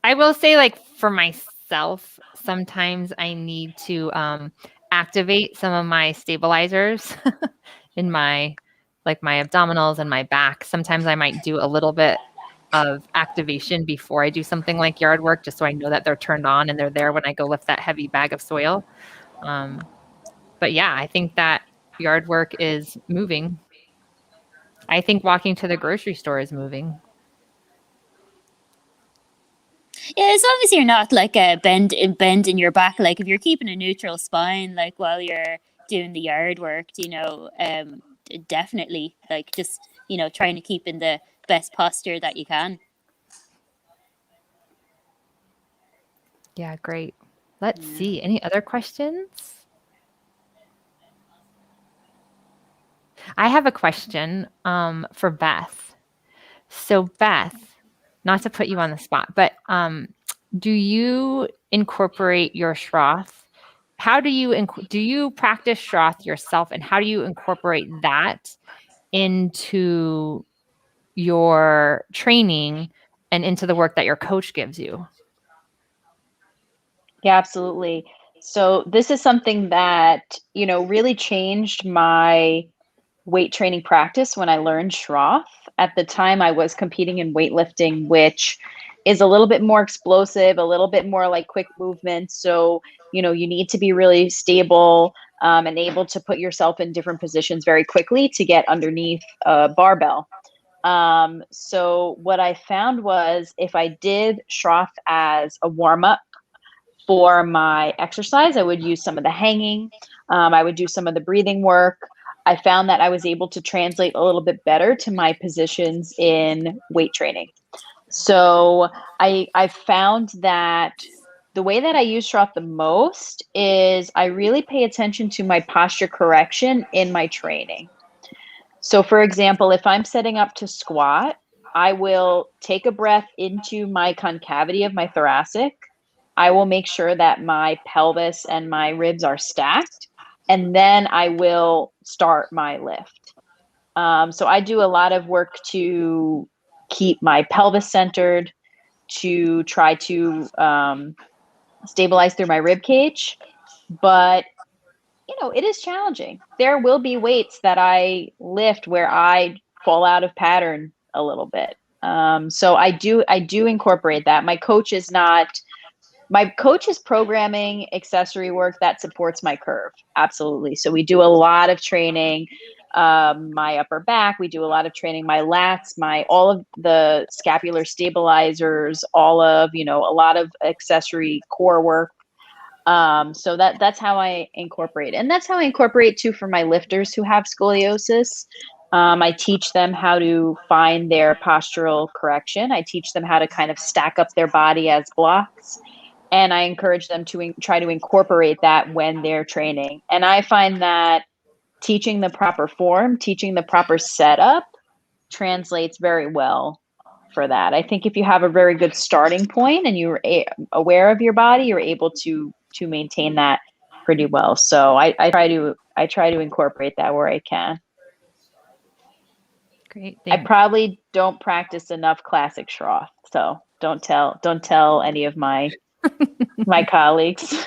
I will say, like, for myself, sometimes I need to activate some of my stabilizers in my abdominals and my back. Sometimes I might do a little bit of activation before I do something like yard work, just so I know that they're turned on and they're there when I go lift that heavy bag of soil. But yeah, I think that yard work is moving. I think walking to the grocery store is moving. Yeah, as long as you're not like a bend in your back, like if you're keeping a neutral spine, like while you're doing the yard work, definitely, like, just trying to keep in the best posture that you can. Yeah, great. Let's see. Any other questions? I have a question for Beth. So Beth, not to put you on the spot, but do you incorporate your Shroth? How do you practice Shroth yourself, and how do you incorporate that into your training and into the work that your coach gives you? Yeah, absolutely. So this is something that, really changed my weight training practice when I learned Shroth. At the time I was competing in weightlifting, which is a little bit more explosive, a little bit more like quick movements. So, you need to be really stable and able to put yourself in different positions very quickly to get underneath a barbell. So what I found was if I did Shroth as a warm-up For my exercise, I would use some of the hanging. I would do some of the breathing work. I found that I was able to translate a little bit better to my positions in weight training. So I found that the way that I use Schroth the most is I really pay attention to my posture correction in my training. So for example, if I'm setting up to squat, I will take a breath into my concavity of my thoracic. I will make sure that my pelvis and my ribs are stacked, and then I will start my lift. So I do a lot of work to keep my pelvis centered, to try to stabilize through my rib cage. But, it is challenging. There will be weights that I lift where I fall out of pattern a little bit. So I do incorporate that. My coach is programming accessory work that supports my curve. Absolutely. So we do a lot of training, my upper back. We do a lot of training, my lats, all of the scapular stabilizers, all of, a lot of accessory core work. So that's how I incorporate. And that's how I incorporate too for my lifters who have scoliosis. I teach them how to find their postural correction. I teach them how to kind of stack up their body as blocks. And I encourage them to try to incorporate that when they're training. And I find that teaching the proper form, teaching the proper setup translates very well for that. I think if you have a very good starting point and you're aware of your body, you're able to maintain that pretty well. So I try to incorporate that where I can. Great. I probably don't practice enough classic Schroth, so don't tell any of my colleagues.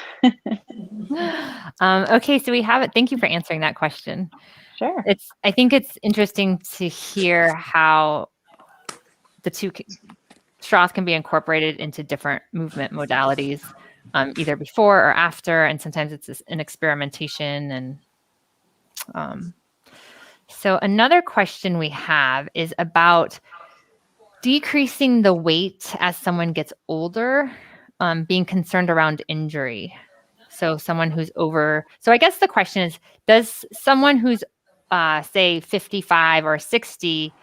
Okay, so we have it. Thank you for answering that question. Sure. I think it's interesting to hear how the two Schroth can be incorporated into different movement modalities, either before or after, and sometimes it's an experimentation. And so another question we have is about decreasing the weight as someone gets older, being concerned around injury. So someone who's over. So I guess the question is, does someone who's say 55 or 60,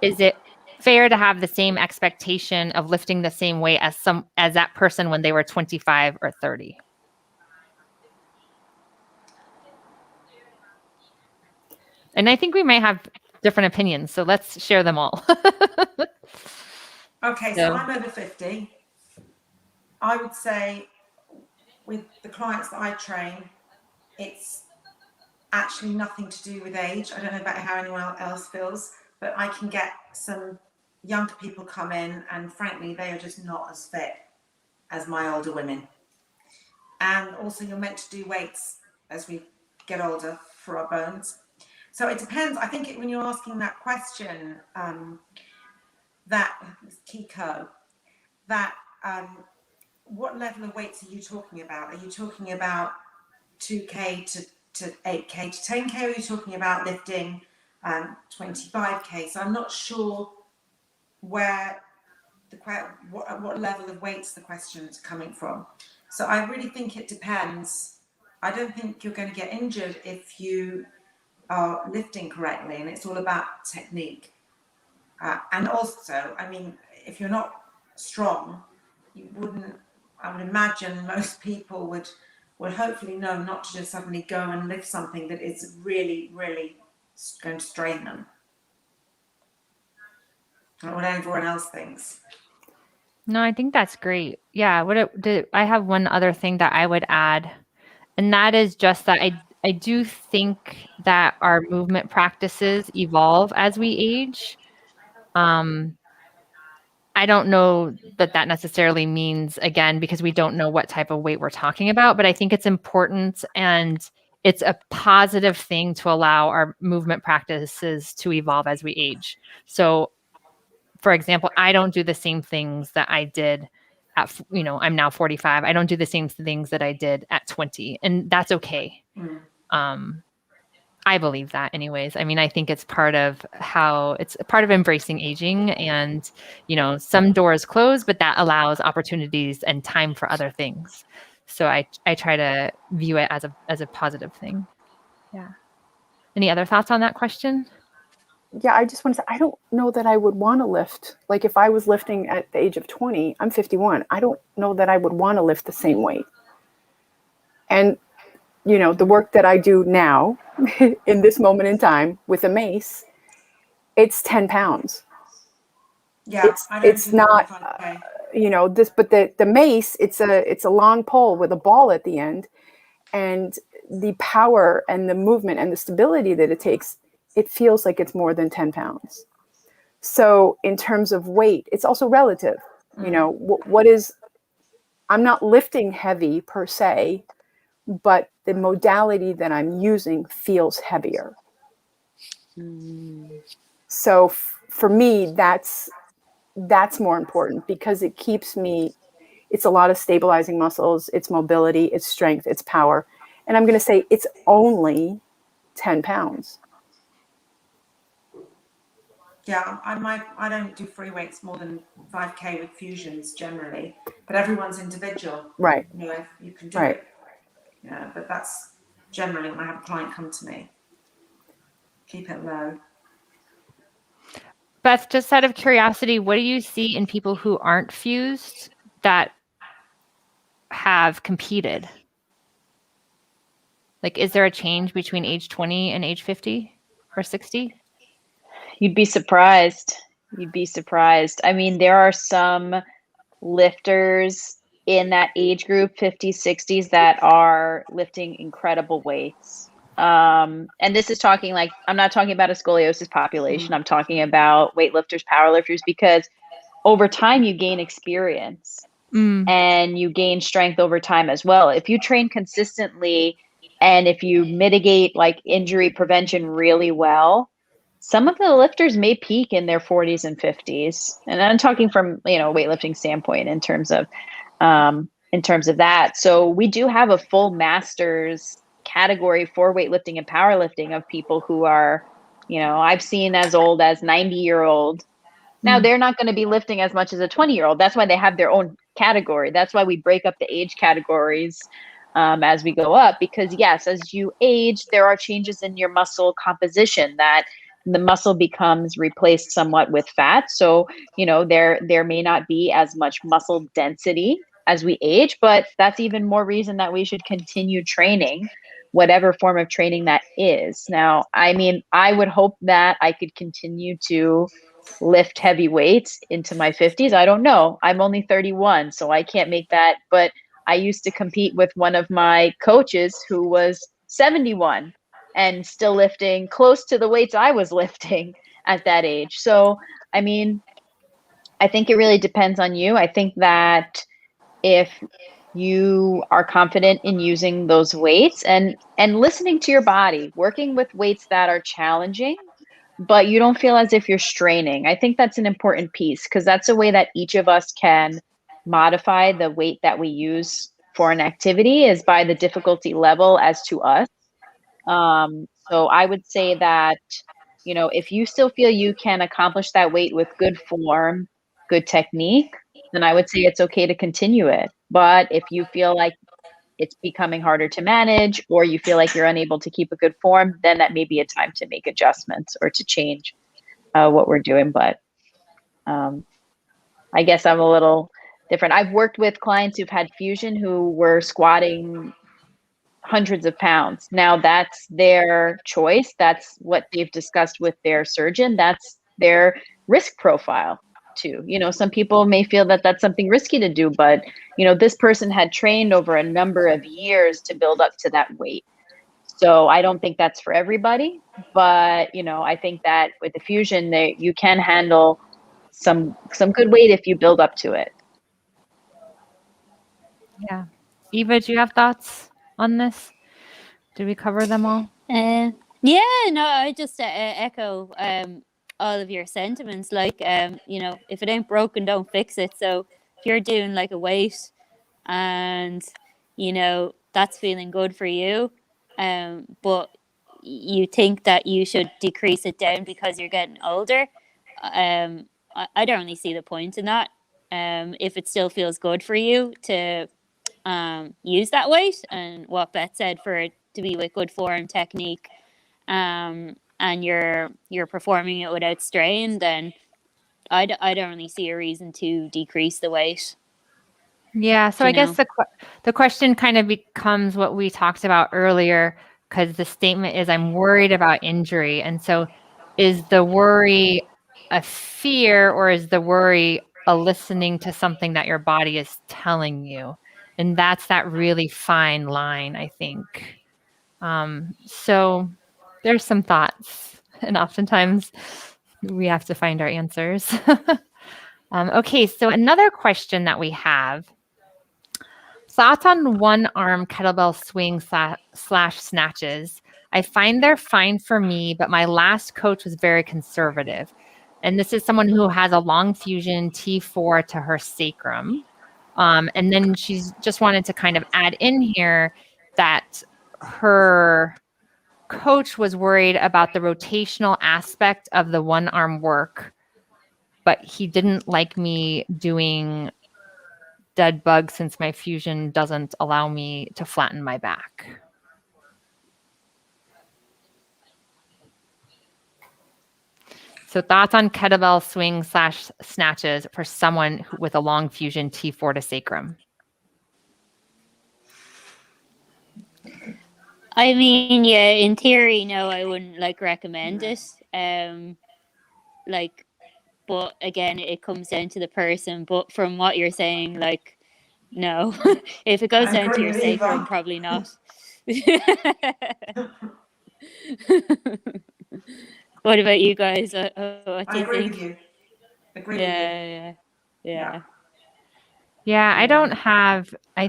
is it fair to have the same expectation of lifting the same weight as that person when they were 25 or 30? And I think we might have different opinions, so let's share them all. Okay, so I'm over 50. I would say with the clients that I train, it's actually nothing to do with age. I don't know about how anyone else feels, but I can get some younger people come in and frankly, they are just not as fit as my older women. And also you're meant to do weights as we get older for our bones. So it depends. I think when you're asking that question, that Kiko, that what level of weights are you talking about? Are you talking about 2K to 8K to 10K? Or are you talking about lifting 25K? So I'm not sure where what level of weights the question's coming from. So I really think it depends. I don't think you're going to get injured if you are lifting correctly, and it's all about technique. And also, I mean, if you're not strong, you wouldn't. I would imagine most people would hopefully know not to just suddenly go and lift something that is really, really going to strain them. Or what everyone else thinks. No, I think that's great. Yeah. I have one other thing that I would add, and that is just that I do think that our movement practices evolve as we age. I don't know that necessarily means, again, because we don't know what type of weight we're talking about, but I think it's important and it's a positive thing to allow our movement practices to evolve as we age. So, for example, I don't do the same things that I did at, I'm now 45. I don't do the same things that I did at 20, and that's okay. I believe that anyways. I mean, I think it's part of embracing aging, and, some doors close, but that allows opportunities and time for other things. So I try to view it as a positive thing. Yeah. Any other thoughts on that question? Yeah, I just want to say, I don't know that I would want to lift. Like if I was lifting at the age of 20, I'm 51. I don't know that I would want to lift the same weight. And, the work that I do now in this moment in time with a mace, it's 10 pounds. Yeah, I don't It's do more not, than 5K. but the mace, it's a long pole with a ball at the end. And the power and the movement and the stability that it takes, it feels like it's more than 10 pounds. So in terms of weight, it's also relative. I'm not lifting heavy per se, but the modality that I'm using feels heavier. So for me, that's more important, because it keeps me, it's a lot of stabilizing muscles, it's mobility, it's strength, it's power. And I'm going to say it's only 10 pounds. Yeah, I don't do free weights more than 5K with fusions generally, but everyone's individual. Right. You can do Right. it. Yeah, but that's generally when I have a client come to me. Keep it low. Beth, just out of curiosity, what do you see in people who aren't fused that have competed? Like, is there a change between age 20 and age 50 or 60? You'd be surprised. I mean, there are some lifters in that age group, 50s, 60s, that are lifting incredible weights. And this is talking like, I'm not talking about a scoliosis population. I'm talking about weightlifters, powerlifters, because over time you gain experience and you gain strength over time as well. If you train consistently and if you mitigate like injury prevention really well, some of the lifters may peak in their 40s and 50s. And I'm talking from, weightlifting standpoint in terms of that. So we do have a full masters category for weightlifting and powerlifting of people who are, I've seen as old as 90-year-old. Now they're not going to be lifting as much as a 20-year-old. That's why they have their own category. That's why we break up the age categories as we go up, because yes, as you age, there are changes in your muscle composition that the muscle becomes replaced somewhat with fat. So, there may not be as much muscle density as we age, but that's even more reason that we should continue training, whatever form of training that is. Now, I mean, I would hope that I could continue to lift heavy weights into my 50s. I don't know. I'm only 31, so I can't make that. But I used to compete with one of my coaches who was 71 and still lifting close to the weights I was lifting at that age. So, I mean, I think it really depends on you. I think that if you are confident in using those weights and listening to your body, working with weights that are challenging, but you don't feel as if you're straining. I think that's an important piece, because that's a way that each of us can modify the weight that we use for an activity, is by the difficulty level as to us. So I would say that, if you still feel you can accomplish that weight with good form, good technique, then I would say it's okay to continue it. But if you feel like it's becoming harder to manage, or you feel like you're unable to keep a good form, then that may be a time to make adjustments or to change what we're doing. But I guess I'm a little different. I've worked with clients who've had fusion who were squatting hundreds of pounds. Now that's their choice. That's what they've discussed with their surgeon. That's their risk profile too. Some people may feel that that's something risky to do, but this person had trained over a number of years to build up to that weight. So I don't think that's for everybody, but I think that with the fusion, you can handle some good weight if you build up to it. Yeah. Eva, do you have thoughts on this? Did we cover them all? Yeah, no, I just echo all of your sentiments. Like, if it ain't broken, don't fix it. So if you're doing like a weight and, that's feeling good for you, but you think that you should decrease it down because you're getting older, I don't really see the point in that. If it still feels good for you to use that weight, and what Beth said, for it to be with good form, technique, and you're performing it without strain, then I don't really see a reason to decrease the weight. Yeah, so I guess the question kind of becomes what we talked about earlier, because the statement is, I'm worried about injury. And so is the worry a fear, or is the worry a listening to something that your body is telling you? And that's that really fine line, I think. So there's some thoughts, and oftentimes we have to find our answers. Okay, so another question that we have: thoughts on one arm kettlebell swing slash snatches. I find they're fine for me, but my last coach was very conservative. And this is someone who has a long fusion T4 to her sacrum. And then she's just wanted to kind of add in here that her coach was worried about the rotational aspect of the one arm work, but he didn't like me doing dead bug since my fusion doesn't allow me to flatten my back. So thoughts on kettlebell swing slash snatches for someone with a long fusion T4 to sacrum? I mean, yeah, in theory, no, I wouldn't recommend it. But again, it comes down to the person. But from what you're saying, no, if it goes down to your sacrum, probably not. What about you guys? What do you think? With you. Agree with you. Yeah, I don't have, I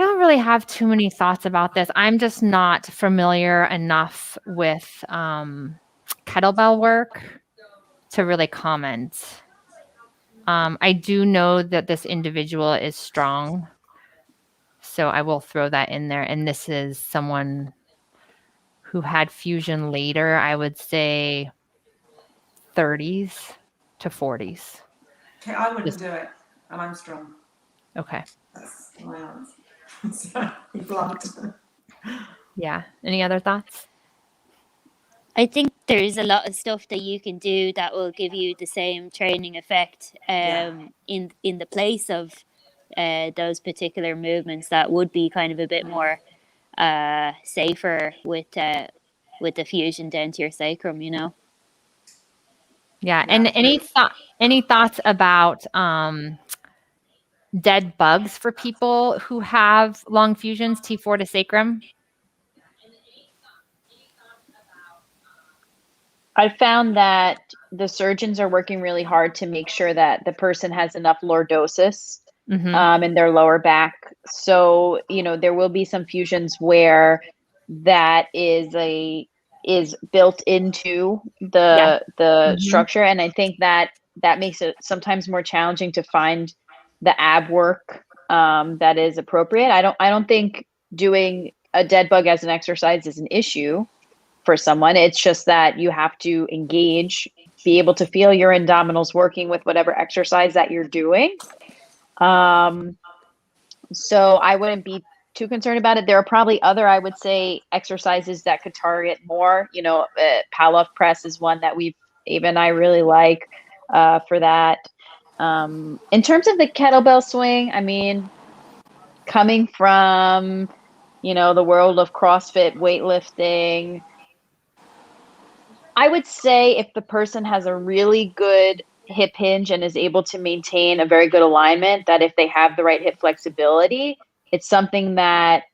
don't really have too many thoughts about this. I'm just not familiar enough with kettlebell work to really comment. I do know that this individual is strong, so I will throw that in there. And this is someone who had fusion later, I would say 30s to 40s. Okay, I wouldn't do it, and I'm strong. Okay. That's my answer. Blunt. Yeah. Any other thoughts? I think there's a lot of stuff that you can do that will give you the same training effect in the place of those particular movements that would be kind of a bit more safer with the fusion down to your sacrum, Yeah. And any thoughts about dead bugs for people who have long fusions T4 to sacrum? I found that the surgeons are working really hard to make sure that the person has enough lordosis in their lower back. So, there will be some fusions where that is built into the structure. And I think that makes it sometimes more challenging to find the ab work that is appropriate. I don't think doing a dead bug as an exercise is an issue for someone. It's just that you have to engage, be able to feel your abdominals working with whatever exercise that you're doing. So I wouldn't be too concerned about it. There are probably other, I would say, exercises that could target more. Palloff press is one that Ava and I really like for that. In terms of the kettlebell swing, I mean, coming from, the world of CrossFit weightlifting, I would say if the person has a really good hip hinge and is able to maintain a very good alignment, that if they have the right hip flexibility, it's something that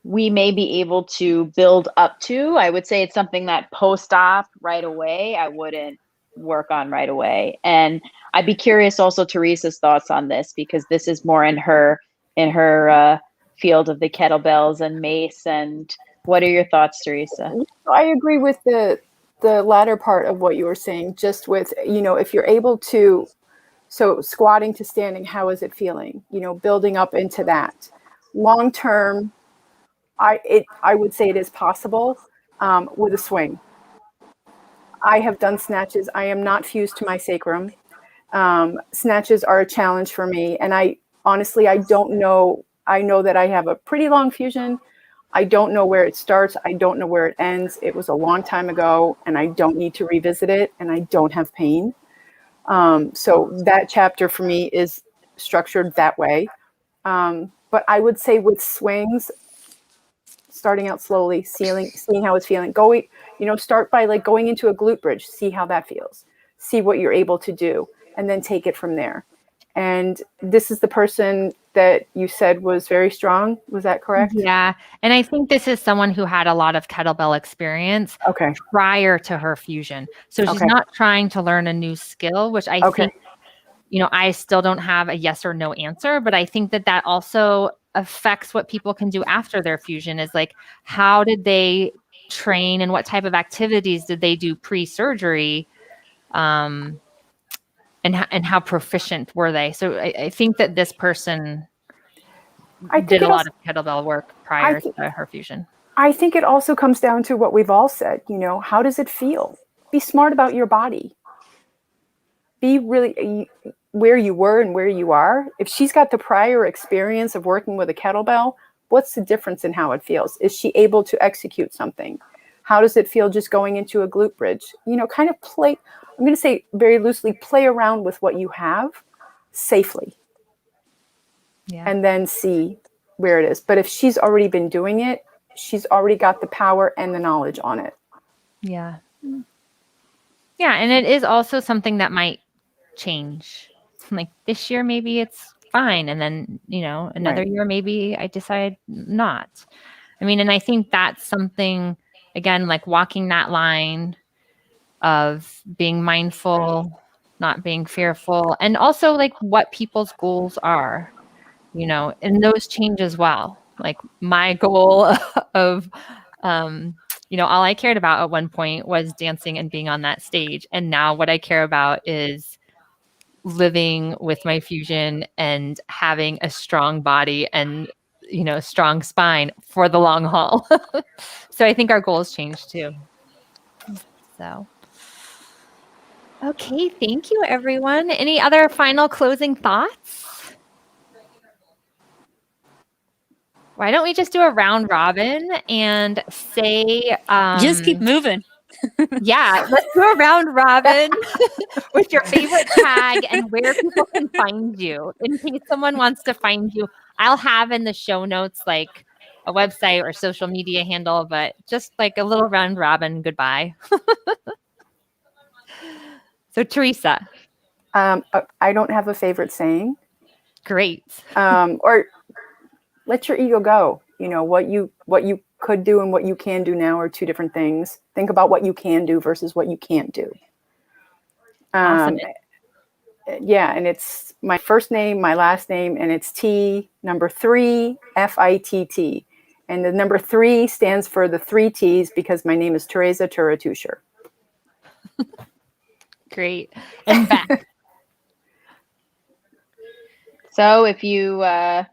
we may be able to build up to. I would say it's something that post-op right away, I wouldn't work on right away. And I'd be curious also Teresa's thoughts on this, because this is more in her field of the kettlebells and mace. And what are your thoughts, Teresa? I agree with the latter part of what you were saying, just with, if you're able to, so squatting to standing, how is it feeling? Building up into that. long term, I would say it is possible with a swing. I have done snatches. I am not fused to my sacrum. Snatches are a challenge for me. And I honestly, I don't know. I know that I have a pretty long fusion. I don't know where it starts. I don't know where it ends. It was a long time ago, and I don't need to revisit it, and I don't have pain. So that chapter for me is structured that way. But I would say with swings, starting out slowly, seeing how it's feeling. Start by like going into a glute bridge, see how that feels, see what you're able to do, and then take it from there. And this is the person that you said was very strong. Was that correct? Yeah. And I think this is someone who had a lot of kettlebell experience prior to her fusion. So she's not trying to learn a new skill, which I think, I still don't have a yes or no answer, but I think that also affects what people can do after their fusion is like, how did they train and what type of activities did they do pre-surgery? And how proficient were they? So I think that this person did a lot of kettlebell work prior to her fusion. I think it also comes down to what we've all said, how does it feel? Be smart about your body. Be really where you were and where you are. If she's got the prior experience of working with a kettlebell, what's the difference in how it feels? Is she able to execute something? How does it feel just going into a glute bridge? Kind of play, I'm going to say very loosely, play around with what you have safely. Yeah. And then see where it is. But if she's already been doing it, she's already got the power and the knowledge on it. Yeah. Yeah. And it is also something that might change. Like this year, maybe it's fine. And then, another year, maybe I decide not. I mean, and I think that's something, again, like walking that line of being mindful, not being fearful, and also like what people's goals are, and those change as well. Like my goal of, all I cared about at one point was dancing and being on that stage. And now what I care about is living with my fusion and having a strong body and, strong spine for the long haul. So I think our goals change too. So. Okay, thank you, everyone. Any other final closing thoughts? Why don't we just do a round robin and say... just keep moving. Yeah, let's do a round robin with your favorite tag and where people can find you. In case someone wants to find you, I'll have in the show notes like a website or social media handle, but just like a little round robin goodbye. So Teresa. I don't have a favorite saying. Great. Or let your ego go. What you could do and what you can do now are two different things. Think about what you can do versus what you can't do. Awesome. Yeah, and it's my first name, my last name, and it's T number 3 FITT. And the number 3 stands for the 3 T's because my name is Teresa Teuscher. Great. And Beth. So if you, I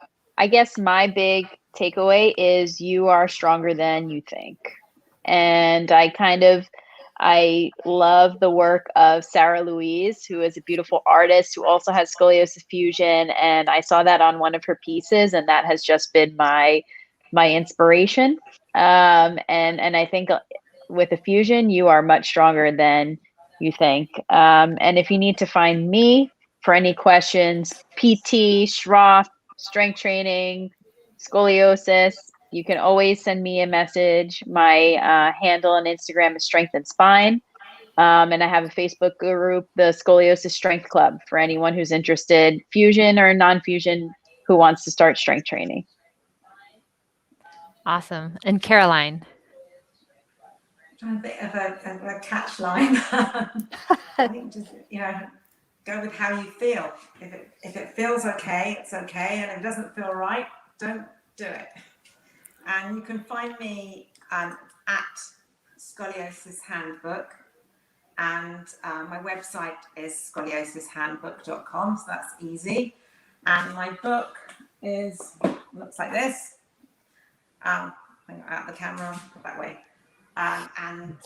guess my big takeaway is you are stronger than you think. And I love the work of Sarah Louise, who is a beautiful artist who also has scoliosis fusion. And I saw that on one of her pieces, and that has just been my inspiration. And I think with a fusion, you are much stronger than you think. And if you need to find me for any questions, PT, Schroff, strength training, scoliosis, you can always send me a message. My handle on Instagram is Strength and Spine. And I have a Facebook group, the Scoliosis Strength Club, for anyone who's interested, fusion or non-fusion, who wants to start strength training. Awesome. And Caroline. I'm trying to think of a catch line. I think just, go with how you feel. If it feels okay, it's okay. And if it doesn't feel right, don't do it. And you can find me at Scoliosis Handbook. And my website is scoliosishandbook.com, so that's easy. And my book is looks like this. Out the camera that way. And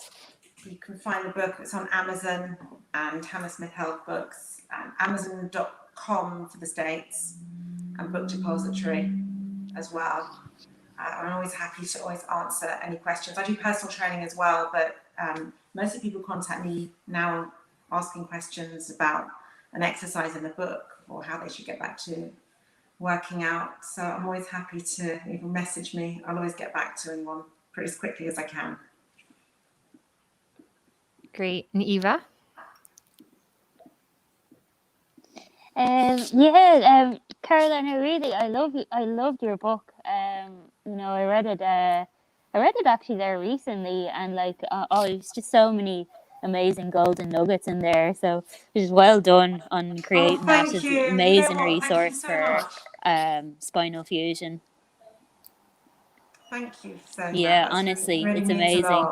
you can find the book. It's on Amazon and Hammersmith Health Books, Amazon.com for the States, and Book Depository as well. I'm always happy to always answer any questions. I do personal training as well, but mostly people contact me now asking questions about an exercise in the book or how they should get back to working out. So I'm always happy to, you can message me. I'll always get back to anyone pretty as quickly as I can. Great. And Eva? Caroline, I loved your book. I read it actually there recently, and it's just so many amazing golden nuggets in there. So it was well done on creating that. It's an amazing resource for spinal fusion. Thank you so much. Yeah, honestly, really it's means amazing.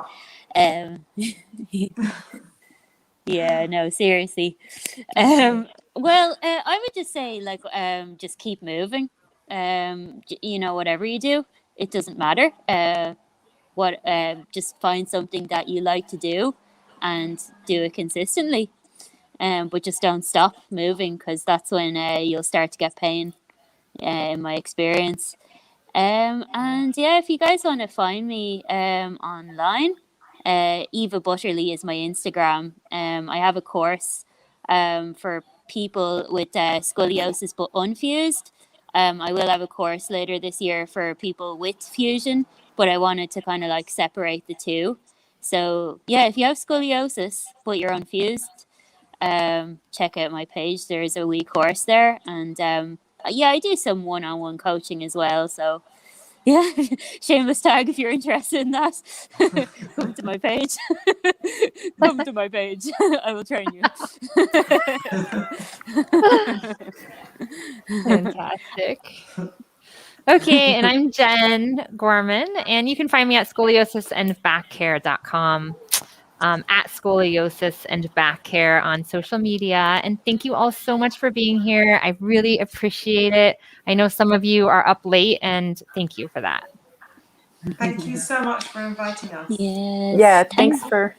Yeah, no, seriously. Well, I would just say just keep moving. Whatever you do, it doesn't matter. Just find something that you like to do and do it consistently. But just don't stop moving, because that's when you'll start to get pain, in my experience. And yeah, if you guys want to find me online, Eva Butterly is my Instagram. I have a course for people with scoliosis but unfused. I will have a course later this year for people with fusion, but I wanted to kind of separate the two. So yeah, if you have scoliosis but you're unfused, check out my page. There's a wee course there, and I do some one-on-one coaching as well. So yeah, shameless tag if you're interested in that. Come to my page. Come to my page. I will train you. Fantastic. Okay, and I'm Jen Gorman, and you can find me at scoliosisandbackcare.com, at Scoliosis and Back Care on social media. And thank you all so much for being here. I really appreciate it. I know some of you are up late, and thank you for that. Thank you so much for inviting us. Yes. Yeah, thanks for